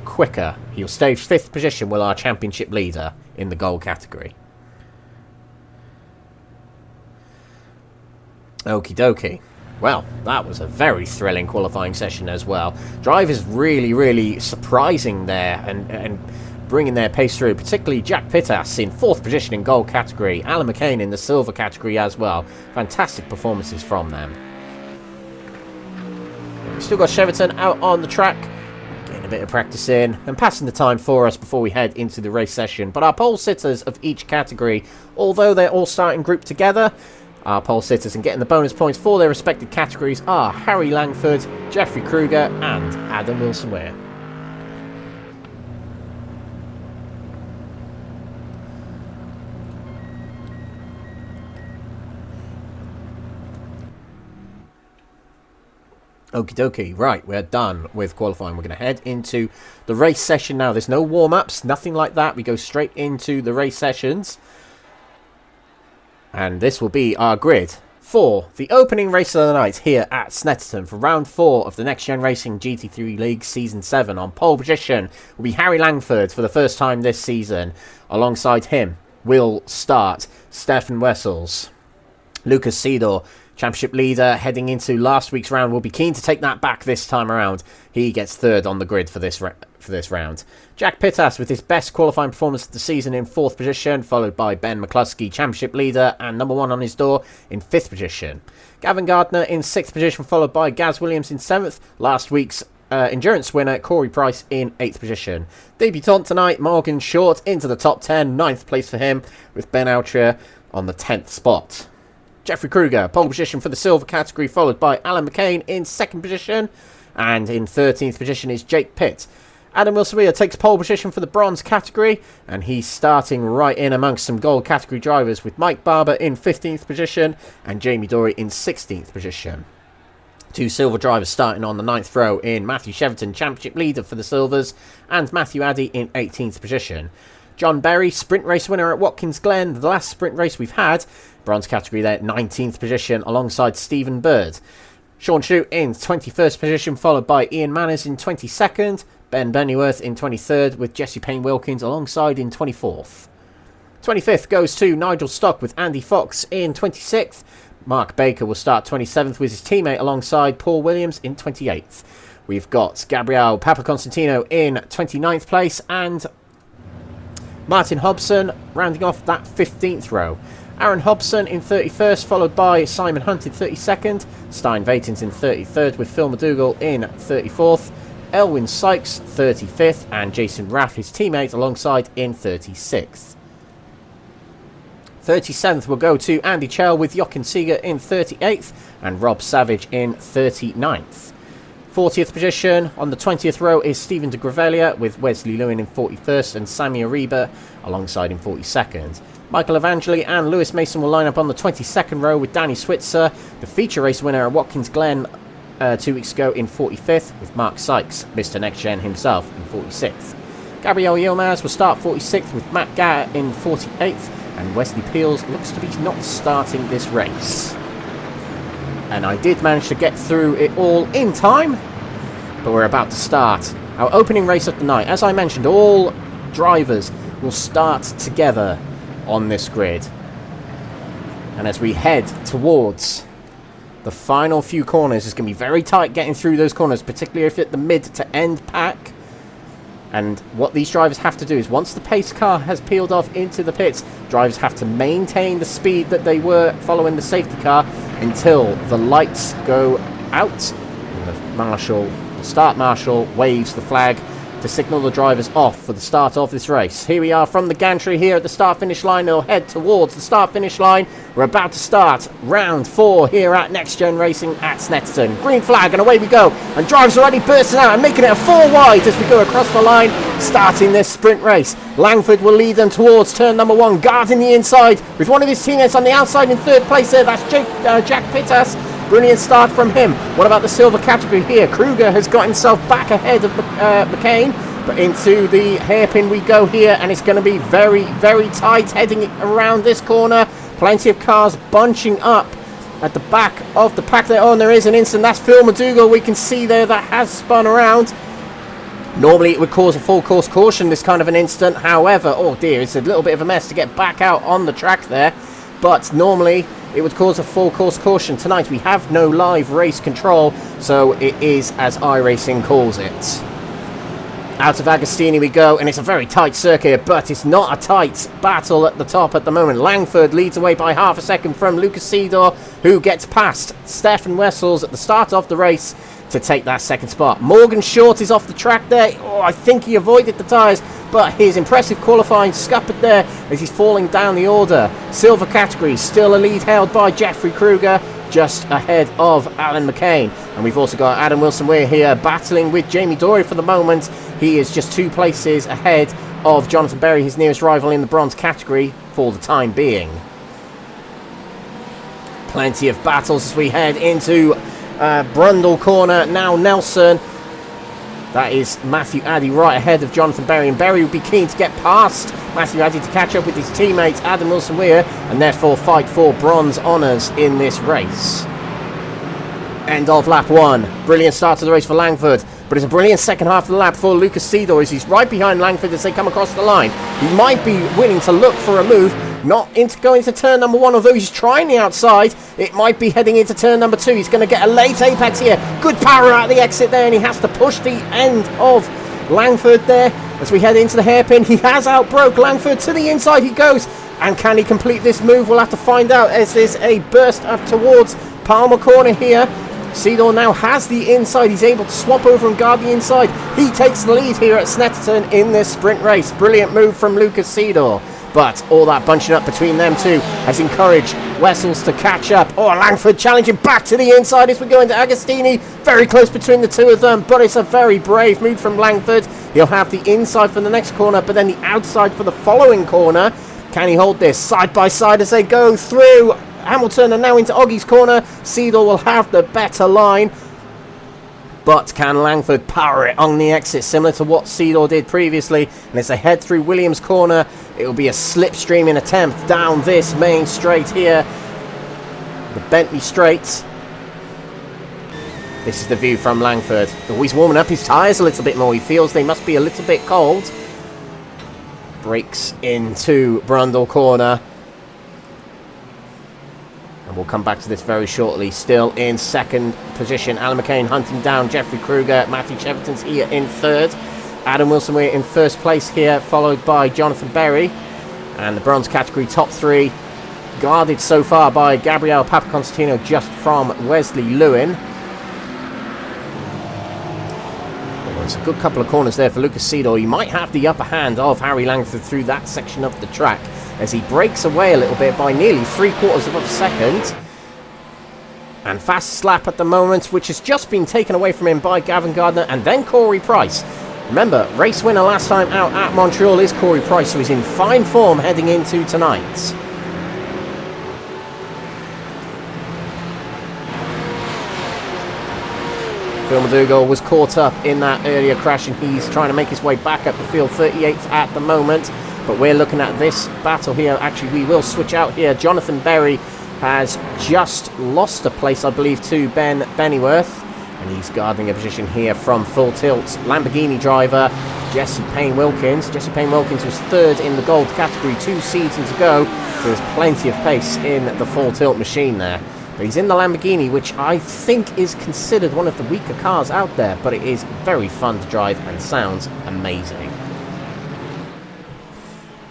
quicker. He'll stay 5th position with our championship leader in the gold category. Okie dokie. Well, that was a very thrilling qualifying session as well. Drivers really surprising there and bringing their pace through, particularly Jack Pittas in 4th position in gold category, Alain McKane in the silver category as well. Fantastic performances from them. We've still got Cheverton out on the track, getting a bit of practice in and passing the time for us before we head into the race session. But our pole sitters of each category, although they're all starting grouped together, our pole sitters and getting the bonus points for their respective categories are Harry Langford, Jeffrey Kruger and Adam Wilson-Weir. Okie dokie, right, we're done with qualifying. We're going to head into the race session now. There's no warm-ups, nothing like that. We go straight into the race sessions. And this will be our grid for the opening race of the night here at Snetterton for round 4 of the NXTGEN Racing GT3 League Season 7. On pole position will be Harry Langford for the first time this season. Alongside him will start Stefan Wessels. Łukasz Sidor, championship leader, heading into last week's round, will be keen to take that back this time around. He gets 3rd on the grid for this round. Jack Pittas with his best qualifying performance of the season in 4th position, followed by Ben McCluskey, championship leader and number 1 on his door in 5th position. Gavin Gardner in 6th position, followed by Gaz Williams in 7th. Last week's endurance winner Corey Price in 8th position. Debutant tonight, Morgan Short into the top 10, 9th place for him, with Ben Outra on the 10th spot. Jeffrey Kruger, pole position for the silver category, followed by Alain McKane in 2nd position. And in 13th position is Jake Pitt. Adam Wilson-Weir takes pole position for the bronze category, and he's starting right in amongst some gold category drivers, with Mike Barber in 15th position and Jamie Dory in 16th position. 2 silver drivers starting on the 9th row in Matthew Cheverton, championship leader for the silvers, and Matthew Addy in 18th position. John Berry, sprint race winner at Watkins Glen, the last sprint race we've had, bronze category there, 19th position alongside Stephen Bird. Sean Shute in 21st position, followed by Ian Manners in 22nd, Ben Bennyworth in 23rd, with Jesse Payne-Wilkins alongside in 24th. 25th goes to Nigel Stock with Andy Fox in 26th. Mark Baker will start 27th with his teammate alongside Paul Williams in 28th. We've got Gabriel Papaconstantino in 29th place and Martin Hobson rounding off that 15th row. Aaron Hobson in 31st, followed by Simon Hunt in 32nd. Stein Vatens in 33rd with Phil McDougall in 34th. Elwyn Sykes 35th and Jason Raff, his teammate, alongside in 36th. 37th will go to Andy Chell with Jochen Seeger in 38th and Rob Savage in 39th. 40th position on the 20th row is Stephen de Gravelia with Wesley Lewin in 41st and Sammy Ariba alongside in 42nd. Michael Evangeli and Lewis Mason will line up on the 22nd row with Danny Switzer, the feature race winner at Watkins Glen 2 weeks ago, in 45th, with Mark Sykes, Mr. Next Gen himself, in 46th. Gabriel Yilmaz will start 46th with Matt Gatt in 48th, and Wesley Peels looks to be not starting this race. And I did manage to get through it all in time, but we're about to start our opening race of the night. As I mentioned, all drivers will start together on this grid. And as we head towards the final few corners, it's going to be very tight getting through those corners, particularly if at the mid to end pack. And what these drivers have to do is, once the pace car has peeled off into the pits, drivers have to maintain the speed that they were following the safety car until the lights go out. And the start marshal waves the flag to signal the drivers off for the start of this race. Here we are from the gantry here at the start-finish line. They'll head towards the start-finish line. We're about to start round 4 here at Next Gen Racing at Snetterton. Green flag and away we go. And drivers are already bursting out and making it a 4 wide as we go across the line, starting this sprint race. Langford will lead them towards turn number 1, guarding the inside with one of his teammates on the outside in 3rd place there. That's Jack Pittas. Brilliant start from him. What about the silver category here? Kruger has got himself back ahead of McCain, but into the hairpin we go here, and it's going to be very, very tight heading around this corner. Plenty of cars bunching up at the back of the pack there. Oh, and there is an instant. That's Phil McDougall we can see there that has spun around. Normally it would cause a full course caution, this kind of an instant. However, oh dear, it's a little bit of a mess to get back out on the track there. But normally it would cause a full course caution. Tonight we have no live race control, so it is as iRacing calls it. Out of Agostini we go, and it's a very tight circuit, but it's not a tight battle at the top at the moment. Langford leads away by half a second from Łukasz Sidor, who gets past Stefan Wessels at the start of the race to take that second spot. Morgan Short is off the track there. Oh, I think he avoided the tyres, but his impressive qualifying scuppered there as he's falling down the order. Silver category, still a lead held by Jeffrey Kruger, just ahead of Alain McKane. And we've also got Adam Wilson-Weir here battling with Jamie Dory for the moment. He is just 2 places ahead of Jonathan Berry, his nearest rival in the bronze category for the time being. Plenty of battles as we head into Brundle corner. Now Nelson. That is Matthew Addy right ahead of Jonathan Berry, and Berry will be keen to get past Matthew Addy to catch up with his teammate Adam Wilson-Weir and therefore fight for bronze honours in this race. End of lap 1. Brilliant start to the race for Langford, but it's a brilliant second half of the lap for Łukasz Sidor as he's right behind Langford as they come across the line. He might be willing to look for a move, not into going into turn number 1, although he's trying the outside. It might be heading into turn number 2. He's going to get a late apex here. Good power out the exit there, and he has to push the end of Langford there as we head into the hairpin. He has outbroke Langford. To the inside he goes, and can he complete this move? We'll have to find out as there's a burst up towards Palmer Corner here. Sidor now has the inside. He's able to swap over and guard the inside. He takes the lead here at Snetterton in this sprint race. Brilliant move from Łukasz Sidor. But all that bunching up between them two has encouraged Wessels to catch up. Oh, Langford challenging back to the inside as we go into Agostini. Very close between the two of them, but it's a very brave move from Langford. He'll have the inside for the next corner, but then the outside for the following corner. Can he hold this side by side as they go through Hamilton and now into Oggie's corner? Sidor will have the better line, but can Langford power it on the exit, similar to what Sidor did previously? And as they head through Williams' corner, it will be a slipstreaming attempt down this main straight here, the Bentley Straight. This is the view from Langford. Oh, he's warming up his tyres a little bit more. He feels they must be a little bit cold. breaks into Brundle corner. And we'll come back to this very shortly. Still in second position, Alain McKane hunting down Jeffrey Kruger. Matthew Cheverton's here in third. Adam Wilson-Weir in first place here, followed by Jonathan Berry. And the bronze category top three, guarded so far by Gabriel Papaconstantino just from Wesley Lewin. Well, it's a good couple of corners there for Łukasz Sidor. He might have the upper hand of Harry Langford through that section of the track, as he breaks away a little bit by nearly 3/4 of a second. And fast slap at the moment, which has just been taken away from him by Gavin Gardner and then Corey Price. Remember, race winner last time out at Montreal is Corey Price, so he's in fine form heading into tonight. Phil McDougall was caught up in that earlier crash, and he's trying to make his way back up the field, 38th at the moment. But we're looking at this battle here. Actually, we will switch out here. Jonathan Berry has just lost a place, I believe, to Ben Bennyworth. And he's guarding a position here from full tilt. Lamborghini driver Jesse Payne-Wilkins. Jesse Payne-Wilkins was third in the gold category 2 seasons ago. So there's plenty of pace in the full tilt machine there. But he's in the Lamborghini, which I think is considered one of the weaker cars out there. But it is very fun to drive and sounds amazing.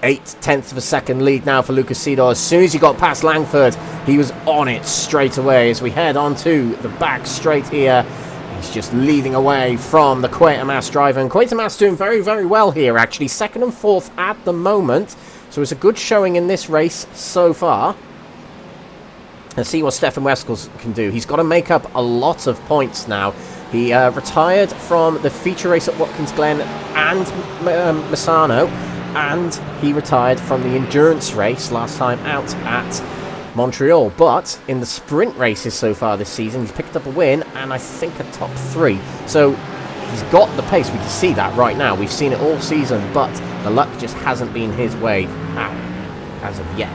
0.8 of a second lead now for Łukasz Sidor. As soon as he got past Langford, he was on it straight away. As we head on to the back straight here, he's just leading away from the Quatermass driver. And Quatermass doing very, very well here, actually. Second and fourth at the moment. So it's a good showing in this race so far. Let's see what Stefan Weskels can do. He's got to make up a lot of points now. He retired from the feature race at Watkins Glen and Misano. And he retired from the endurance race last time out at Montreal. But in the sprint races so far this season, he's picked up a win and I think a top 3. So he's got the pace. We can see that right now. We've seen it all season, but the luck just hasn't been his way out as of yet.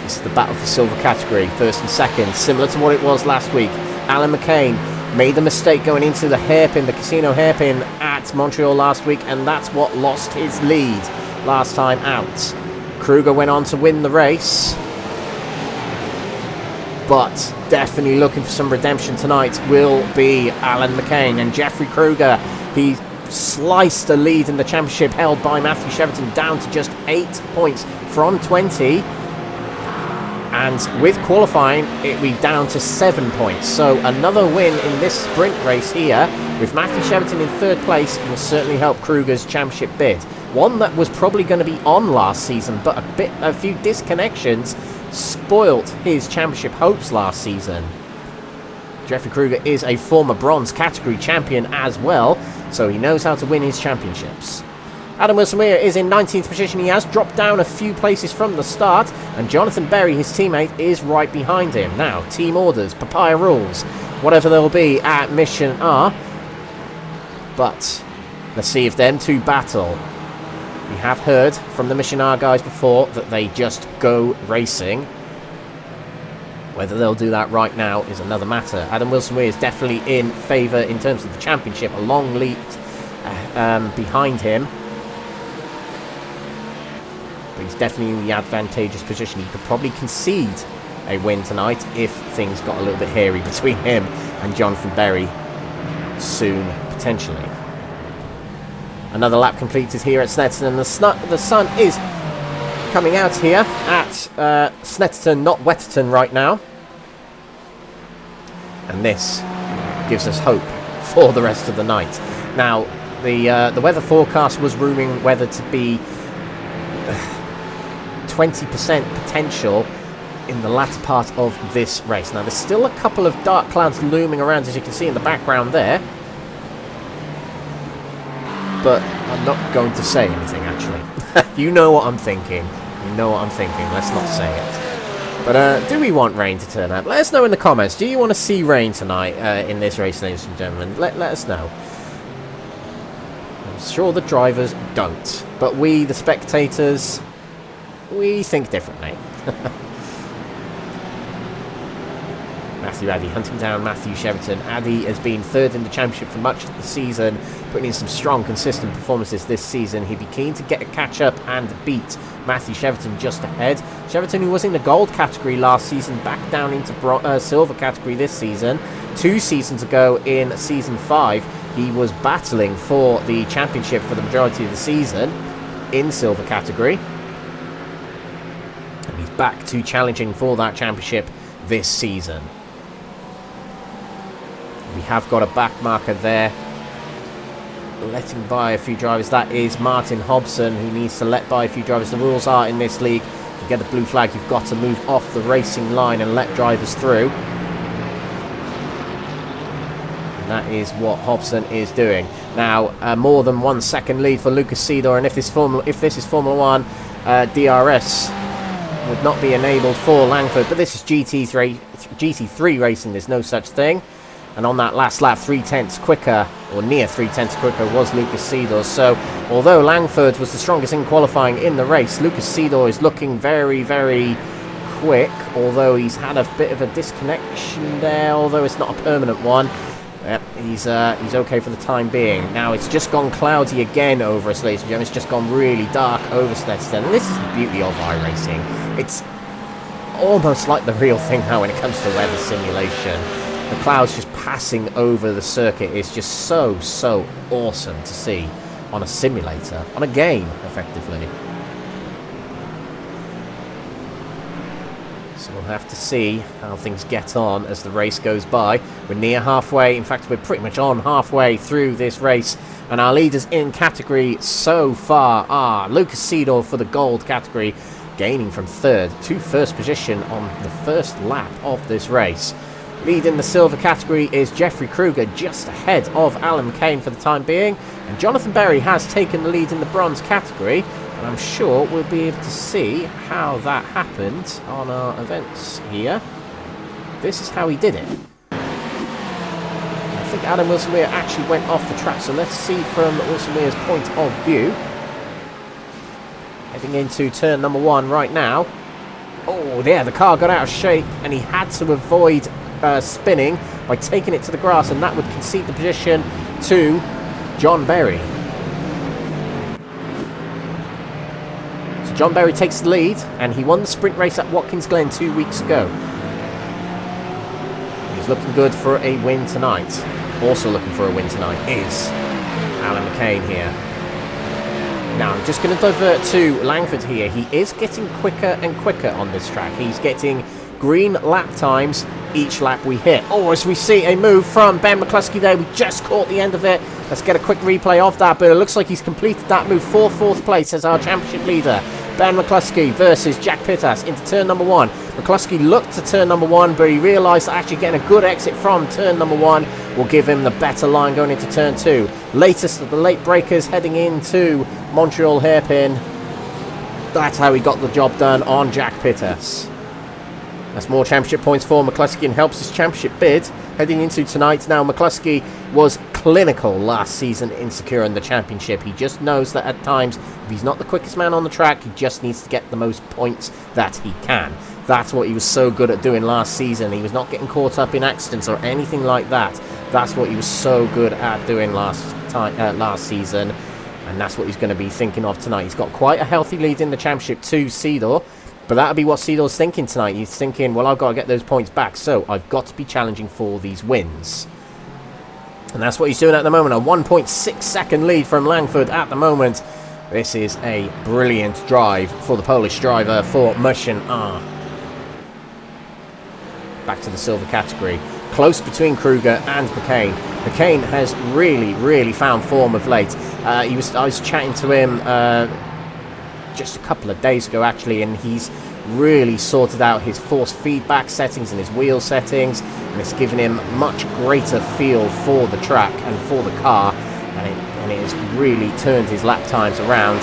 This is the battle for silver category, first and second, similar to what it was last week. Alain McKane made the mistake going into the hairpin, the casino hairpin at Montreal last week, and that's what lost his lead last time out. Kruger went on to win the race, but definitely looking for some redemption tonight will be Alain McKane. And Jeffrey Kruger, he sliced the lead in the championship held by Matthew Cheverton down to just 8 points from 20. And with qualifying, it'll be down to 7 points. So another win in this sprint race here, with Matthew Cheverton in third place, will certainly help Kruger's championship bid. One that was probably going to be on last season, but a few disconnections spoilt his championship hopes last season. Jeffrey Kruger is a former bronze category champion as well, so he knows how to win his championships. Adam Wilson-Weir is in 19th position. He has dropped down a few places from the start, and Jonathan Berry, his teammate, is right behind him. Now, team orders, papaya rules, whatever there will be at Mission R. But let's see if them two battle. We have heard from the Mission R guys before that they just go racing. Whether they'll do that right now is another matter. Adam Wilson-Weir is definitely in favour in terms of the championship, a long lead behind him. But he's definitely in the advantageous position. He could probably concede a win tonight if things got a little bit hairy between him and Jonathan Berry soon, potentially. Another lap completed here at Snetterton, and the sun is coming out here at Snetterton, not Wetterton right now. And this gives us hope for the rest of the night. Now, the weather forecast was rooming weather to be 20% potential in the latter part of this race. Now, there's still a couple of dark clouds looming around, as you can see in the background there. But I'm not going to say anything, actually. You know what I'm thinking. You know what I'm thinking. Let's not say it. But do we want rain to turn up? Let us know in the comments. Do you want to see rain tonight in this race, ladies and gentlemen? Let us know. I'm sure the drivers don't. But we, the spectators, we think differently. Matthew Addy hunting down Matthew Cheverton. Addy has been third in the championship for much of the season, putting in some strong, consistent performances this season. He'd be keen to get a catch-up and beat Matthew Cheverton just ahead. Cheverton, who was in the gold category last season, back down into silver category this season. 2 seasons ago in Season 5, he was battling for the championship for the majority of the season in silver category. And he's back to challenging for that championship this season. We have got a back marker there, letting by a few drivers. That is Martin Hobson, who needs to let by a few drivers. The rules are in this league, to get the blue flag, you've got to move off the racing line and let drivers through. And that is what Hobson is doing. Now, more than 1 second lead for Łukasz Sidor, and if this is Formula 1, DRS would not be enabled for Langford, but this is GT3 racing, there's no such thing. And on that last lap, 3/10 quicker, or near 3/10 quicker, was Łukasz Sidor. So, although Langford was the strongest in qualifying in the race, Łukasz Sidor is looking very, very quick, although he's had a bit of a disconnection there, although it's not a permanent one. Yep, he's okay for the time being. Now, it's just gone cloudy again over us, ladies and gentlemen. It's just gone really dark over Snetterton. And this is the beauty of iRacing. It's almost like the real thing now when it comes to weather simulation. The clouds just passing over the circuit is just so awesome to see on a simulator, on a game, effectively. So we'll have to see how things get on as the race goes by. We're near halfway. In fact, we're pretty much on halfway through this race. And our leaders in category so far are Łukasz Sidor for the gold category, gaining from 3rd to 1st position on the first lap of this race. Lead in the silver category is Jeffrey Kruger, just ahead of Alain McKane for the time being. And Jonathan Berry has taken the lead in the bronze category. And I'm sure we'll be able to see how that happened on our events here. This is how he did it. I think Adam Wilson-Weir actually went off the track. So let's see from Wilson-Weir's point of view. Heading into turn number 1 right now. Oh, there, the car got out of shape and he had to avoid spinning by taking it to the grass, and that would concede the position to John Berry. So John Berry takes the lead, and he won the sprint race at Watkins Glen 2 weeks ago. He's looking good for a win tonight. Also looking for a win tonight is Alain McKane here. Now, I'm just going to divert to Langford here. He is getting quicker and quicker on this track. He's getting green lap times each lap we hit. Oh, as we see a move from Ben McCluskey there. We just caught the end of it. Let's get a quick replay of that, but it looks like he's completed that move for 4th place as our championship leader. Ben McCluskey versus Jack Pittas into turn number 1. McCluskey looked to turn number 1, but he realised that actually getting a good exit from turn number 1 will give him the better line going into turn 2. Latest of the late breakers heading into Montreal hairpin. That's how he got the job done on Jack Pittas. That's more championship points for McCluskey and helps his championship bid heading into tonight. Now, McCluskey was clinical last season in securing the championship. He just knows that at times, if he's not the quickest man on the track, he just needs to get the most points that he can. That's what he was so good at doing last season. He was not getting caught up in accidents or anything like that. That's what he was so good at doing last season, and that's what he's going to be thinking of tonight. He's got quite a healthy lead in the championship to Sidor. But that'll be what Sidor's thinking tonight. He's thinking, well, I've got to get those points back, so I've got to be challenging for these wins. And that's what he's doing at the moment. A 1.6 second lead from Langford at the moment. This is a brilliant drive for the Polish driver for Machine R. Back to the silver category. Close between Kruger and McCain. McCain has really found form of late. I was chatting to him just a couple of days ago actually, and he's really sorted out his force feedback settings and his wheel settings, and it's given him much greater feel for the track and for the car, and it has really turned his lap times around.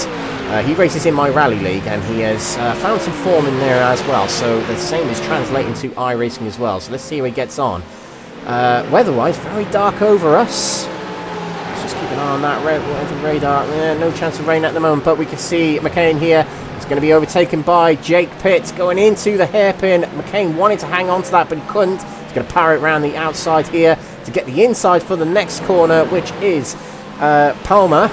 He races in my rally league, and he has found some form in there as well, so the same is translating to iRacing as well. So let's see how he gets on. Weather-wise, very dark over us. Let's just keep an eye on that radar. No chance of rain at the moment, but we can see McCain here. It's going to be overtaken by Jake Pitt going into the hairpin. McCain wanted to hang on to that, but he couldn't. He's going to power it around the outside here to get the inside for the next corner, which is Palmer.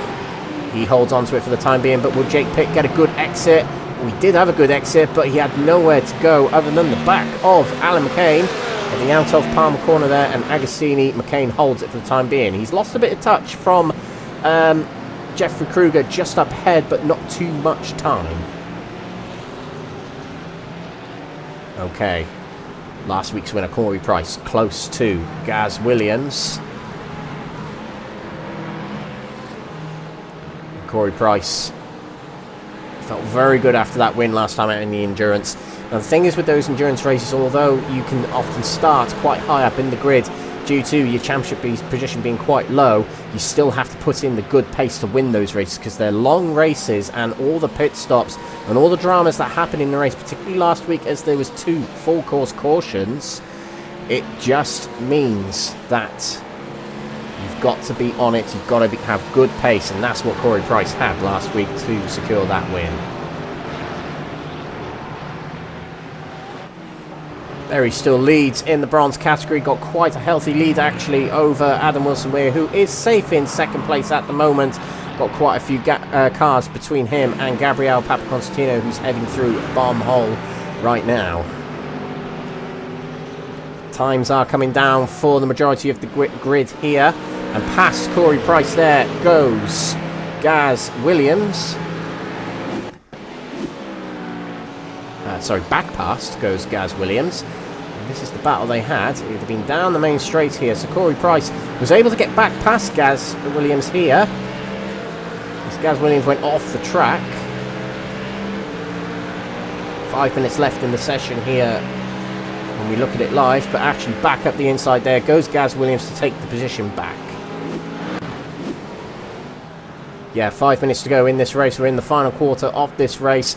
He holds on to it for the time being, but will Jake Pitt get a good exit? We did have a good exit, but he had nowhere to go other than the back of Alain McKane. Getting out of Palmer corner there, and Agostini, McCain holds it for the time being. He's lost a bit of touch from Jeffrey Kruger just up ahead, but not too much time. Okay. Last week's winner, Corey Price, close to Gaz Williams. Corey Price felt very good after that win last time out in the endurance. Now the thing is with those endurance races, although you can often start quite high up in the grid due to your championship position being quite low, you still have to put in the good pace to win those races, because they're long races, and all the pit stops and all the dramas that happen in the race, particularly last week as there was 2 full course cautions, it just means that you've got to be on it, you've got to have good pace, and that's what Corey Price had last week to secure that win. There he still leads in the bronze category, got quite a healthy lead actually over Adam Wilson-Weir, who is safe in second place at the moment. Got quite a few cars between him and Gabriel Papaconstantino, who's heading through Bomb Hole right now. Times are coming down for the majority of the grid here, and past Corey Price there goes Gaz Williams. Back past goes Gaz Williams. And this is the battle they had. It had been down the main straight here, so Corey Price was able to get back past Gaz Williams here. As Gaz Williams went off the track. 5 minutes left in the session here when we look at it live, but actually back up the inside there goes Gaz Williams to take the position back. Yeah, 5 minutes to go in this race. We're in the final quarter of this race.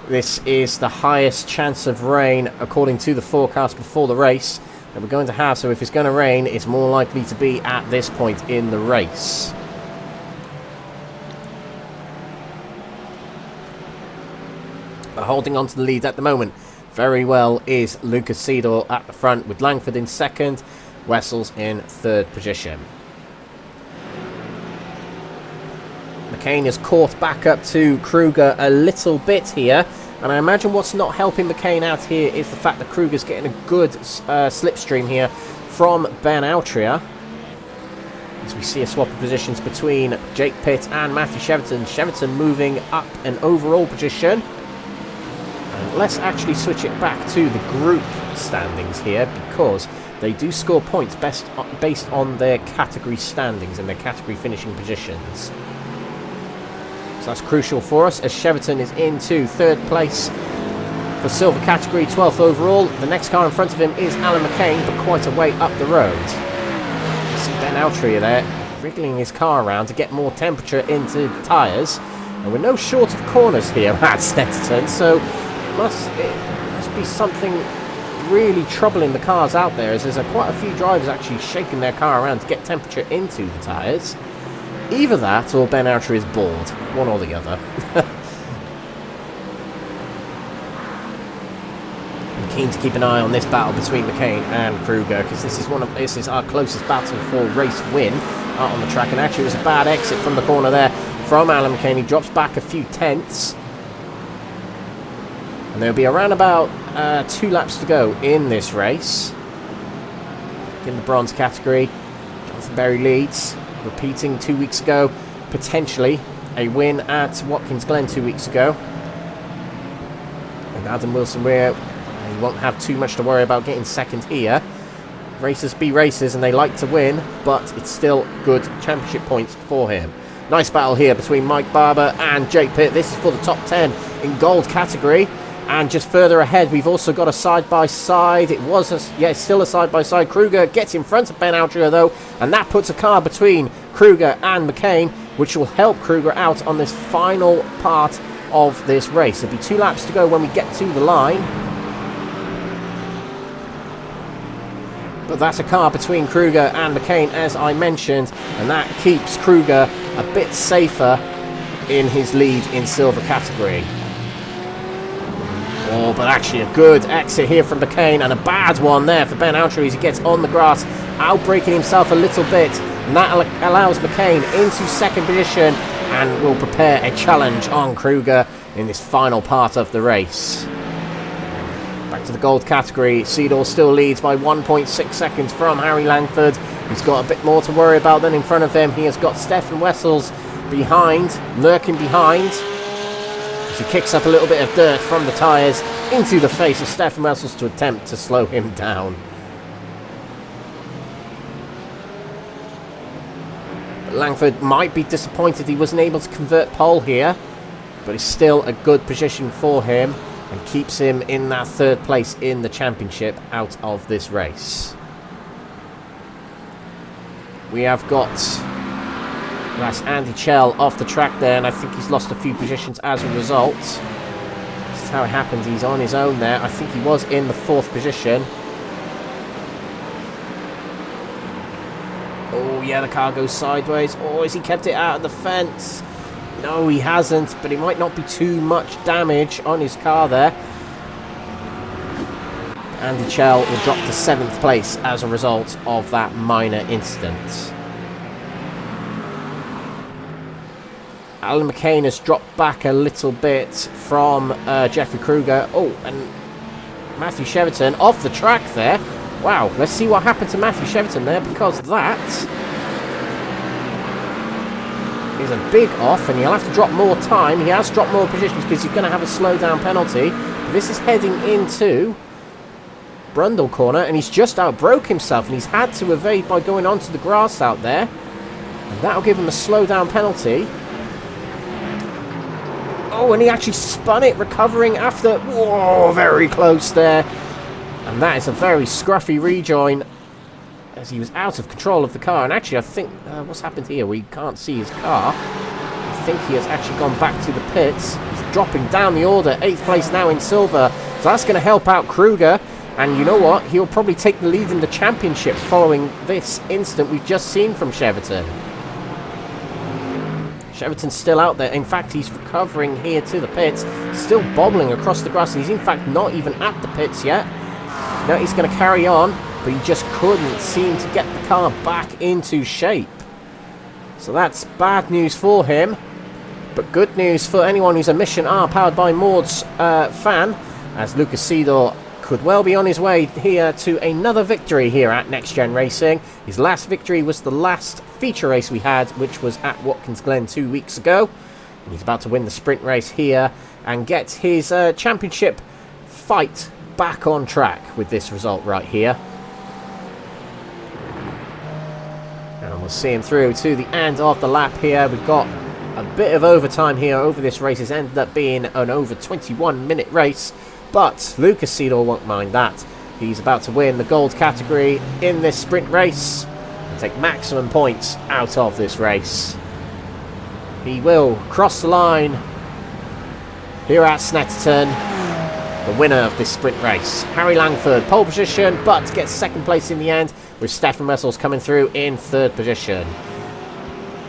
This is the highest chance of rain, according to the forecast before the race, that we're going to have. So if it's going to rain, it's more likely to be at this point in the race. But holding on to the lead at the moment very well is Łukasz Sidor at the front, with Langford in second, Wessels in third position. McCain is caught back up to Kruger a little bit here, and I imagine what's not helping McCain out here is the fact that Kruger's getting a good slipstream here from Ben Altria. As we see a swap of positions between Jake Pitt and Matthew Cheverton. Cheverton moving up an overall position. And let's actually switch it back to the group standings here, because they do score points based on their category standings and their category finishing positions. So that's crucial for us, as Cheverton is into third place for silver category, 12th overall. The next car in front of him is Alain McKane, but quite a way up the road. You see Ben Altria there, wriggling his car around to get more temperature into the tyres. And we're no short of corners here at Snetterton, so it must be something really troubling the cars out there, as there's quite a few drivers actually shaking their car around to get temperature into the tyres. Either that or Ben Altria is bored. One or the other. I'm keen to keep an eye on this battle between McCain and Kruger, because this is our closest battle for race win out on the track. And actually it was a bad exit from the corner there from Alain McKane. He drops back a few tenths. And there'll be around about 2 laps to go in this race. In the bronze category, Jonathan Berry leads. Repeating 2 weeks ago, potentially a win at Watkins Glen 2 weeks ago. And Adam Wilson-Weir, he won't have too much to worry about getting second here. Racers be racers, and they like to win, but it's still good championship points for him. Nice battle here between Mike Barber and Jake Pitt. This is for the top 10 in gold category. And just further ahead, we've also got a side-by-side. It's still a side-by-side. Kruger gets in front of Ben Altria, though, and that puts a car between Kruger and McCain, which will help Kruger out on this final part of this race. There'll be 2 laps to go when we get to the line. But that's a car between Kruger and McCain, as I mentioned, and that keeps Kruger a bit safer in his lead in silver category. Oh, but actually a good exit here from McCane, and a bad one there for Ben Outry as he gets on the grass, outbraking himself a little bit, and that allows McCane into second position and will prepare a challenge on Kruger in this final part of the race. Back to the gold category, Sidor still leads by 1.6 seconds from Harry Langford. He's got a bit more to worry about than in front of him. He has got Stefan Wessels behind, lurking behind, as he kicks up a little bit of dirt from the tyres into the face of Stefan Wessels to attempt to slow him down. But Langford might be disappointed he wasn't able to convert pole here, but it's still a good position for him and keeps him in that third place in the championship out of this race. We have got, that's Andy Chell off the track there, and I think he's lost a few positions as a result. This is how it happens, he's on his own there. I think he was in the 4th position. Oh yeah, the car goes sideways. Oh, has he kept it out of the fence? No, he hasn't, but it might not be too much damage on his car there. Andy Chell will drop to 7th place as a result of that minor incident. Alain McKane has dropped back a little bit from Jeffrey Kruger. Oh, and Matthew Cheverton off the track there. Wow, let's see what happened to Matthew Cheverton there, because that is a big off, and he'll have to drop more time. He has dropped more positions because he's going to have a slow down penalty. But this is heading into Brundle corner, and he's just outbroke himself, and he's had to evade by going onto the grass out there, and that'll give him a slow down penalty. Oh, and he actually spun it, recovering after. Whoa, very close there. And that is a very scruffy rejoin as he was out of control of the car. And actually, I think, what's happened here? We can't see his car. I think he has actually gone back to the pits. He's dropping down the order, 8th place now in silver. So that's going to help out Kruger. And you know what? He'll probably take the lead in the championship following this incident we've just seen from Cheverton. Cheverton's still out there. In fact, he's recovering here to the pits. Still bobbling across the grass. He's in fact not even at the pits yet. Now he's going to carry on, but he just couldn't seem to get the car back into shape. So that's bad news for him, but good news for anyone who's a Mission R powered by Maud's fan, as Łukasz Sidor could well be on his way here to another victory here at NXTGEN Racing. His last victory was the last feature race we had, which was at Watkins Glen 2 weeks ago. And he's about to win the sprint race here and get his championship fight back on track with this result right here. And we'll see him through to the end of the lap here. We've got a bit of overtime here over this race. It's ended up being an over 21-minute race, but Łukasz Sidor won't mind that. He's about to win the gold category in this sprint race and take maximum points out of this race. He will cross the line here at Snetterton, the winner of this sprint race. Harry Langford, pole position, but gets 2nd place in the end, with Stefan Wessels coming through in 3rd position.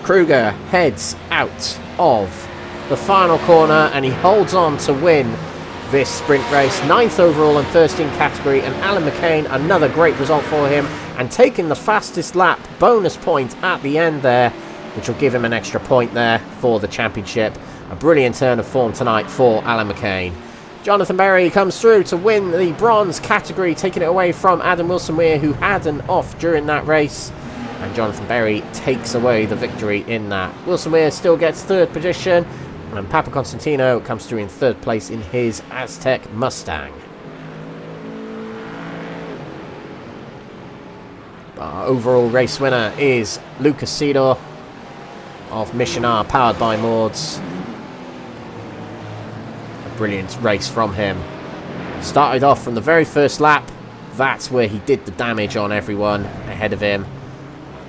Kruger heads out of the final corner, and he holds on to win this sprint race. 9th overall and 1st in category, and Alain McKane, another great result for him, and taking the fastest lap bonus point at the end there, which will give him an extra point there for the championship. A brilliant turn of form tonight for Alain McKane. Jonathan Berry comes through to win the bronze category, taking it away from Adam Wilson-Weir, who had an off during that race. And Jonathan Berry takes away the victory in that. Wilson-Weir still gets 3rd position, and Papa Constantino comes through in 3rd place in his Aztec Mustang. Our overall race winner is Łukasz Sidor of Mission R, powered by Maud's. Brilliant race from him. Started off from the very first lap. That's where he did the damage on everyone ahead of him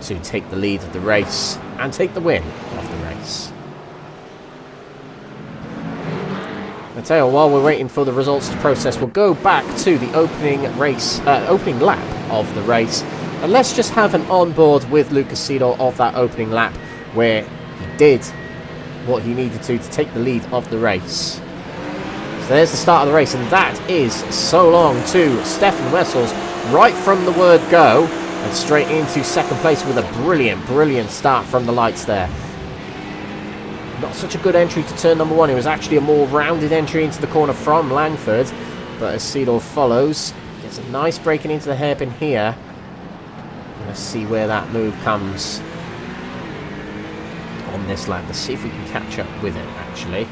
to take the lead of the race and take the win of the race. I tell you, while we're waiting for the results to process, we'll go back to the opening lap of the race, and let's just have an onboard with Łukasz Sidor of that opening lap, where he did what he needed to take the lead of the race. So there's the start of the race, and that is so long to Stefan Wessels right from the word go and straight into second place with a brilliant start from the lights there. Not such a good entry to turn number 1. It was actually a more rounded entry into the corner from Langford, but as Sidor follows, gets a nice braking into the hairpin here. Let's see where that move comes on this lap. Let's see if we can catch up with it, actually.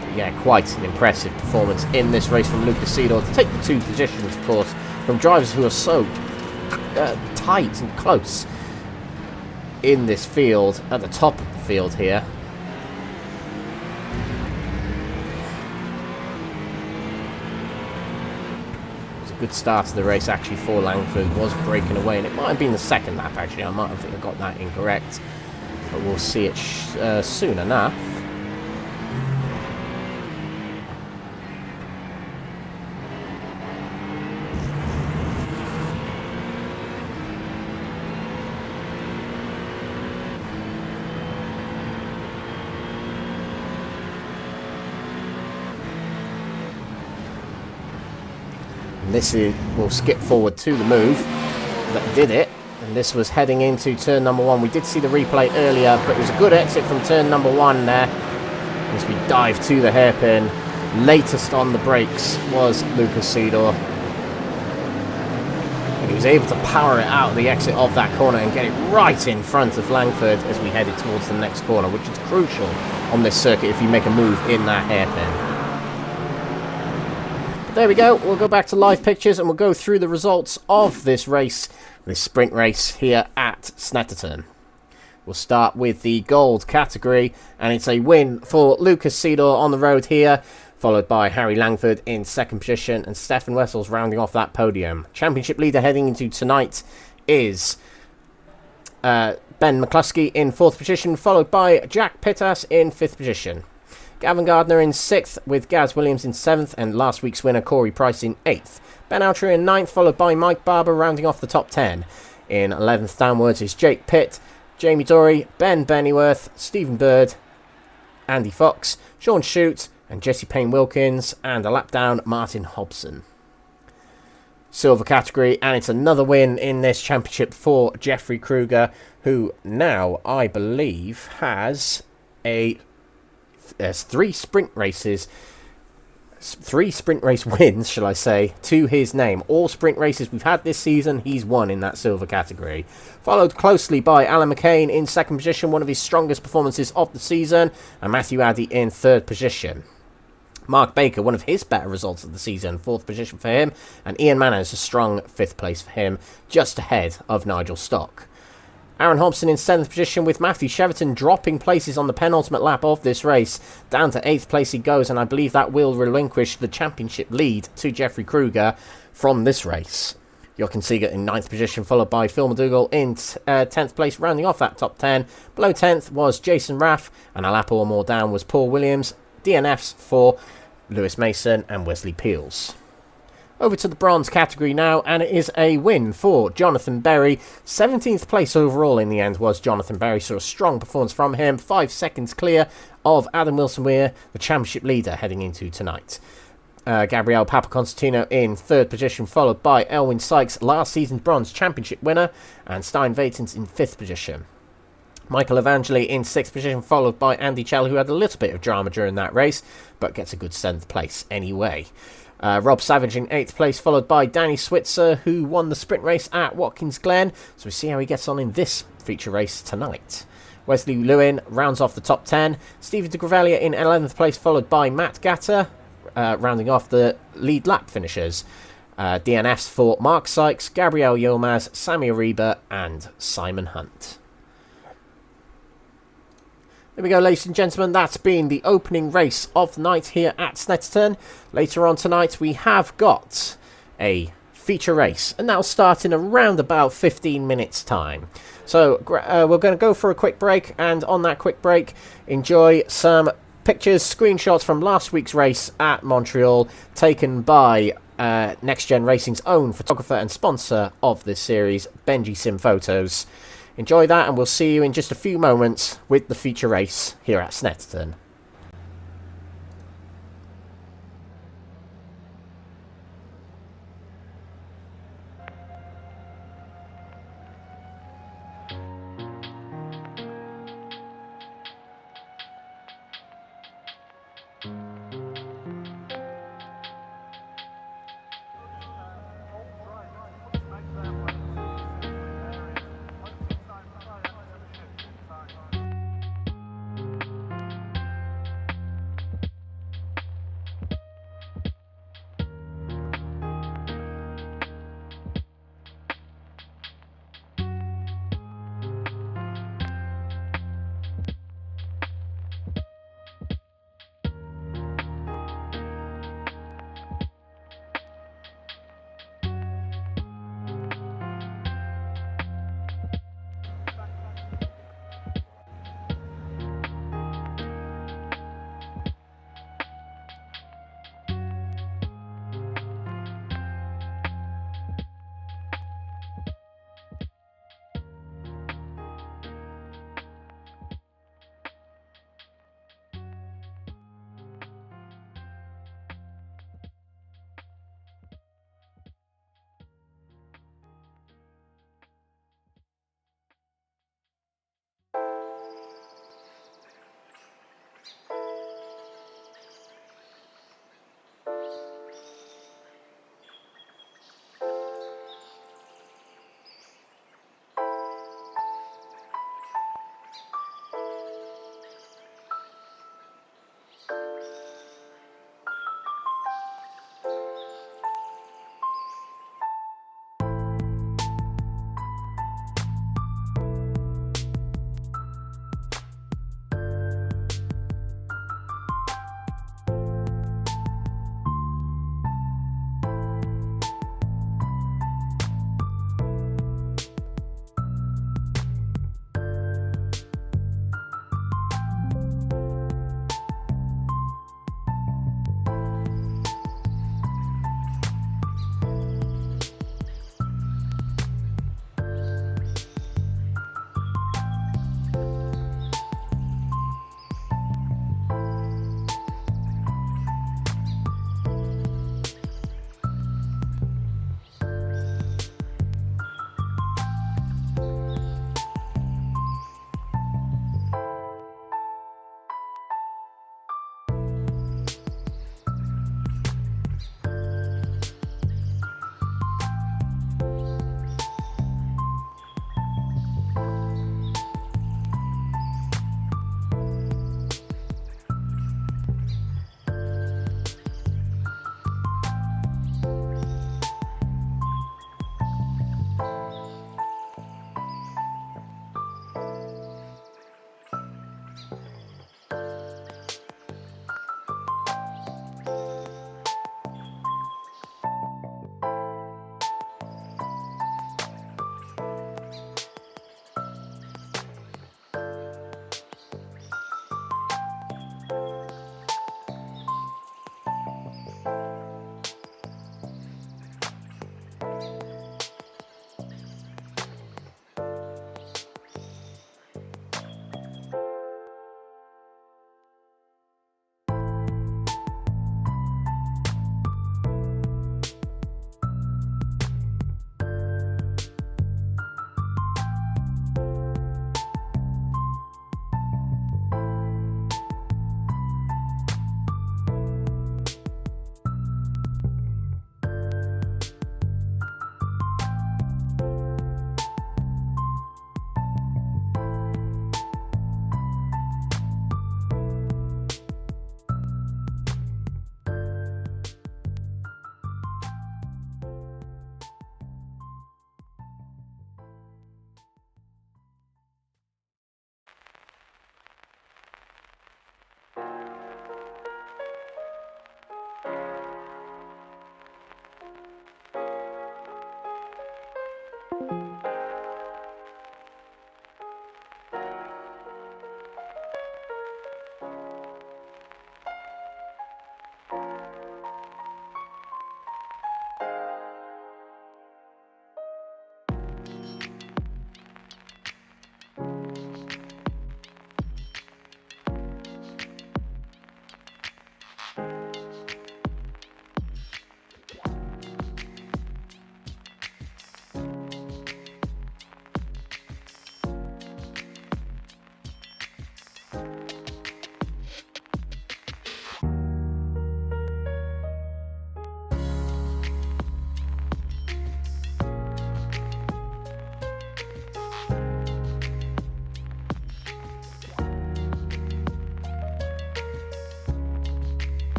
But yeah, quite an impressive performance in this race from Łukasz Sidor to take the 2 positions, of course, from drivers who are so tight and close in this field, at the top of the field here. Good start to the race actually for Langford, was breaking away, and it might have been the second lap actually. I might have got that incorrect, but we'll see it soon enough. This is, we'll skip forward to the move that did it, and this was heading into turn number 1. We did see the replay earlier, but it was a good exit from turn number 1 there as we dive to the hairpin. Latest on the brakes was Łukasz Sidor, and he was able to power it out the exit of that corner and get it right in front of Langford as we headed towards the next corner, which is crucial on this circuit if you make a move in that hairpin. There we go, we'll go back to live pictures and we'll go through the results of this race, this sprint race here at Snetterton. We'll start with the gold category, and it's a win for Łukasz Sidor on the road here, followed by Harry Langford in second position and Stefan Wessels rounding off that podium. Championship leader heading into tonight is Ben McCluskey in 4th position, followed by Jack Pittas in 5th position. Gavin Gardner in 6th, with Gaz Williams in 7th, and last week's winner Corey Price in 8th. Ben Altry in 9th, followed by Mike Barber rounding off the top 10. In 11th downwards is Jake Pitt, Jamie Dorey, Ben Bennyworth, Stephen Bird, Andy Fox, Sean Shute, and Jesse Payne-Wilkins, and a lap down Martin Hobson. Silver category, and it's another win in this championship for Jeffrey Kruger, who now, I believe, has three sprint race wins, shall I say, to his name. All sprint races we've had this season, he's won in that silver category. Followed closely by Alain McKane in 2nd position, one of his strongest performances of the season, and Matthew Addy in 3rd position. Mark Baker, one of his better results of the season, 4th position for him, and Ian Manners, a strong 5th place for him, just ahead of Nigel Stock. Aaron Hobson in 7th position, with Matthew Cheverton dropping places on the penultimate lap of this race. Down to 8th place he goes, and I believe that will relinquish the championship lead to Jeffrey Kruger from this race. Jochen Siegert in 9th position, followed by Phil McDougall in 10th place, rounding off that top 10. Below 10th was Jason Raff, and a lap or more down was Paul Williams. DNFs for Lewis Mason and Wesley Peels. Over to the bronze category now, and it is a win for Jonathan Berry. 17th place overall in the end was Jonathan Berry, so a strong performance from him. 5 seconds clear of Adam Wilson-Weir, the championship leader heading into tonight. Gabriel Papaconstantino in 3rd position, followed by Elwyn Sykes, last season's bronze championship winner, and Stein Vatens in 5th position. Michael Evangeli in 6th position, followed by Andy Chell, who had a little bit of drama during that race, but gets a good 7th place anyway. Rob Savage in 8th place, followed by Danny Switzer, who won the sprint race at Watkins Glen. So we see how he gets on in this feature race tonight. Wesley Lewin rounds off the top 10. Stephen de Gravelia in 11th place, followed by Matt Gatter, rounding off the lead lap finishers. DNFs for Mark Sykes, Gabriel Yilmaz, Sammy Ariba, and Simon Hunt. There we go, ladies and gentlemen, that's been the opening race of the night here at Snetterton. Later on tonight we have got a feature race, and that'll start in around about 15 minutes time. So we're going to go for a quick break, and on that quick break enjoy some pictures, screenshots from last week's race at Montreal, taken by NXTGEN Racing's own photographer and sponsor of this series, Benji Sim Photos. Enjoy that, and we'll see you in just a few moments with the feature race here at Snetterton.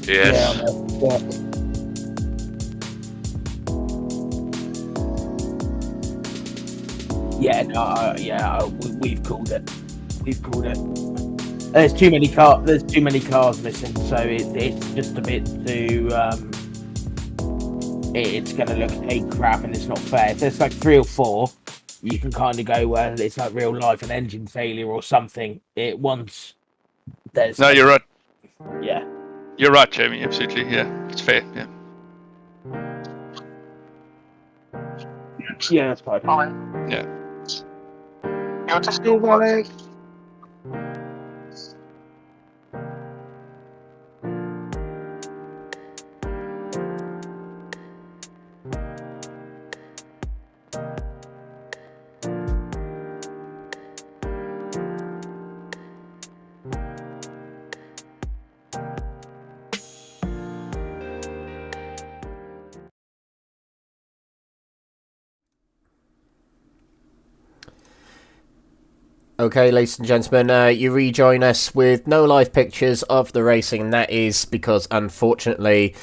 Yes. We've called it. We've called it. There's too many cars missing, so it's just a bit too. It's going to look ain't crap, and it's not fair. If there's like 3 or 4, you can kind of go, well, it's like real life, an engine failure or something. There's. No, you're right. Yeah. You're right, Jamie. Absolutely. Yeah, it's fair. Yeah. Yeah, that's fine. Yeah. You're just still running. Okay, ladies and gentlemen, you rejoin us with no live pictures of the racing, and that is because, unfortunately,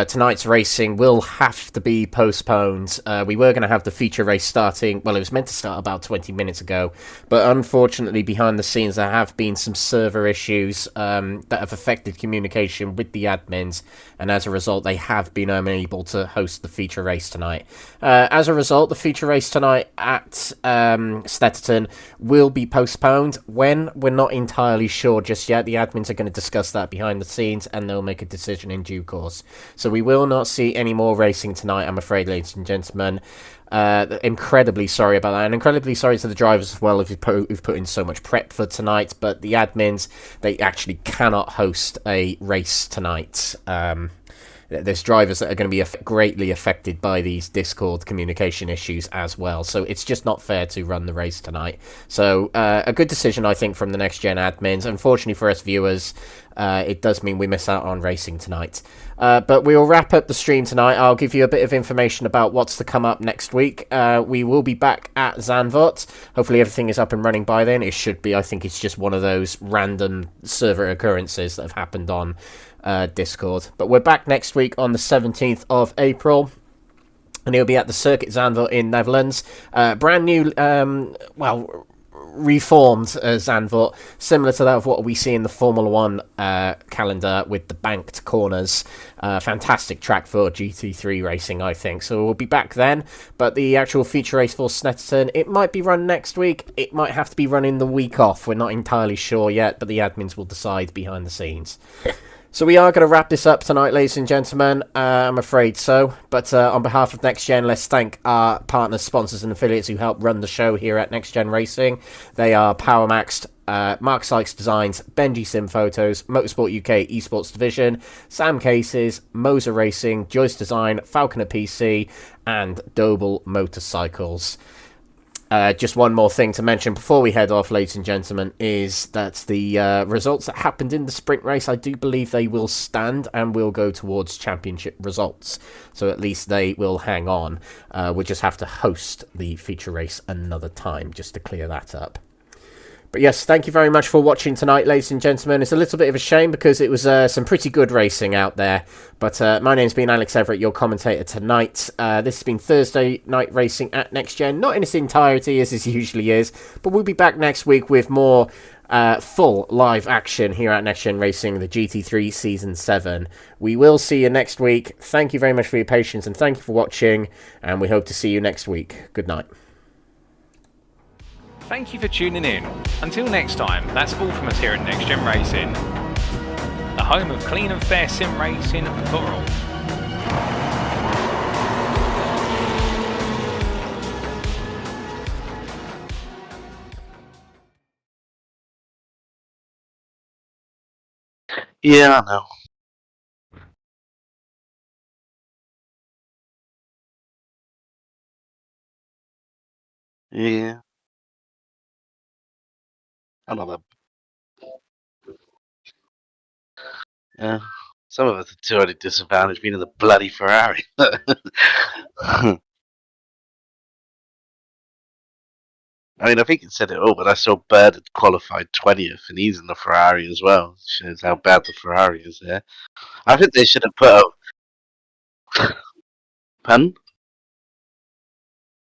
tonight's racing will have to be postponed. We were going to have the feature race starting, well, it was meant to start about 20 minutes ago, but unfortunately, behind the scenes, there have been some server issues that have affected communication with the admins, and as a result, they have been unable to host the feature race tonight. As a result, the feature race tonight at Snetterton will be postponed. When? We're not entirely sure just yet. The admins are going to discuss that behind the scenes, and they'll make a decision in due course. So we will not see any more racing tonight, I'm afraid, ladies and gentlemen. Incredibly sorry about that, and incredibly sorry to the drivers as well who've put in so much prep for tonight, but the admins, they actually cannot host a race tonight. There's drivers that are going to be greatly affected by these Discord communication issues as well. So it's just not fair to run the race tonight. So a good decision, I think, from the Next Gen admins. Unfortunately for us viewers, it does mean we miss out on racing tonight. But we'll wrap up the stream tonight. I'll give you a bit of information about what's to come up next week. We will be back at Zandvoort. Hopefully everything is up and running by then. It should be. I think it's just one of those random server occurrences that have happened on Discord. But we're back next week on the 17th of April. And he'll be at the Circuit Zandvoort in Netherlands. Brand new, reformed Zandvoort, similar to that of what we see in the Formula 1 calendar with the banked corners. Fantastic track for GT3 racing, I think. So we'll be back then. But the actual feature race for Snetterton, it might be run next week. It might have to be run in the week off. We're not entirely sure yet, but the admins will decide behind the scenes. So we are going to wrap this up tonight, ladies and gentlemen. I'm afraid so. But on behalf of Next Gen, let's thank our partners, sponsors and affiliates who help run the show here at Next Gen Racing. They are PowerMaxed, Mark Sykes Designs, Benji Sim Photos, Motorsport UK Esports Division, Sam Cases, Moser Racing, Joyce Design, Falconer PC, and Doble Motorcycles. Just one more thing to mention before we head off, ladies and gentlemen, is that the results that happened in the sprint race, I do believe they will stand and will go towards championship results. So at least they will hang on. We'll just have to host the feature race another time just to clear that up. But yes, thank you very much for watching tonight, ladies and gentlemen. It's a little bit of a shame because it was some pretty good racing out there. But my name's been Alex Everett, your commentator tonight. This has been Thursday night racing at Next Gen. Not in its entirety as it usually is, but we'll be back next week with more full live action here at Next Gen Racing, the GT3 Season 7. We will see you next week. Thank you very much for your patience and thank you for watching. And we hope to see you next week. Good night. Thank you for tuning in. Until next time, that's all from us here at Next Gen Racing, the home of clean and fair sim racing for all. Yeah, I know. Yeah. Another. Yeah. Some of us are too already disadvantaged being in the bloody Ferrari. I mean, I think it said it all, but I saw Bird had qualified 20th, and he's in the Ferrari as well. Shows how bad the Ferrari is there. I think they should have put up. Pardon?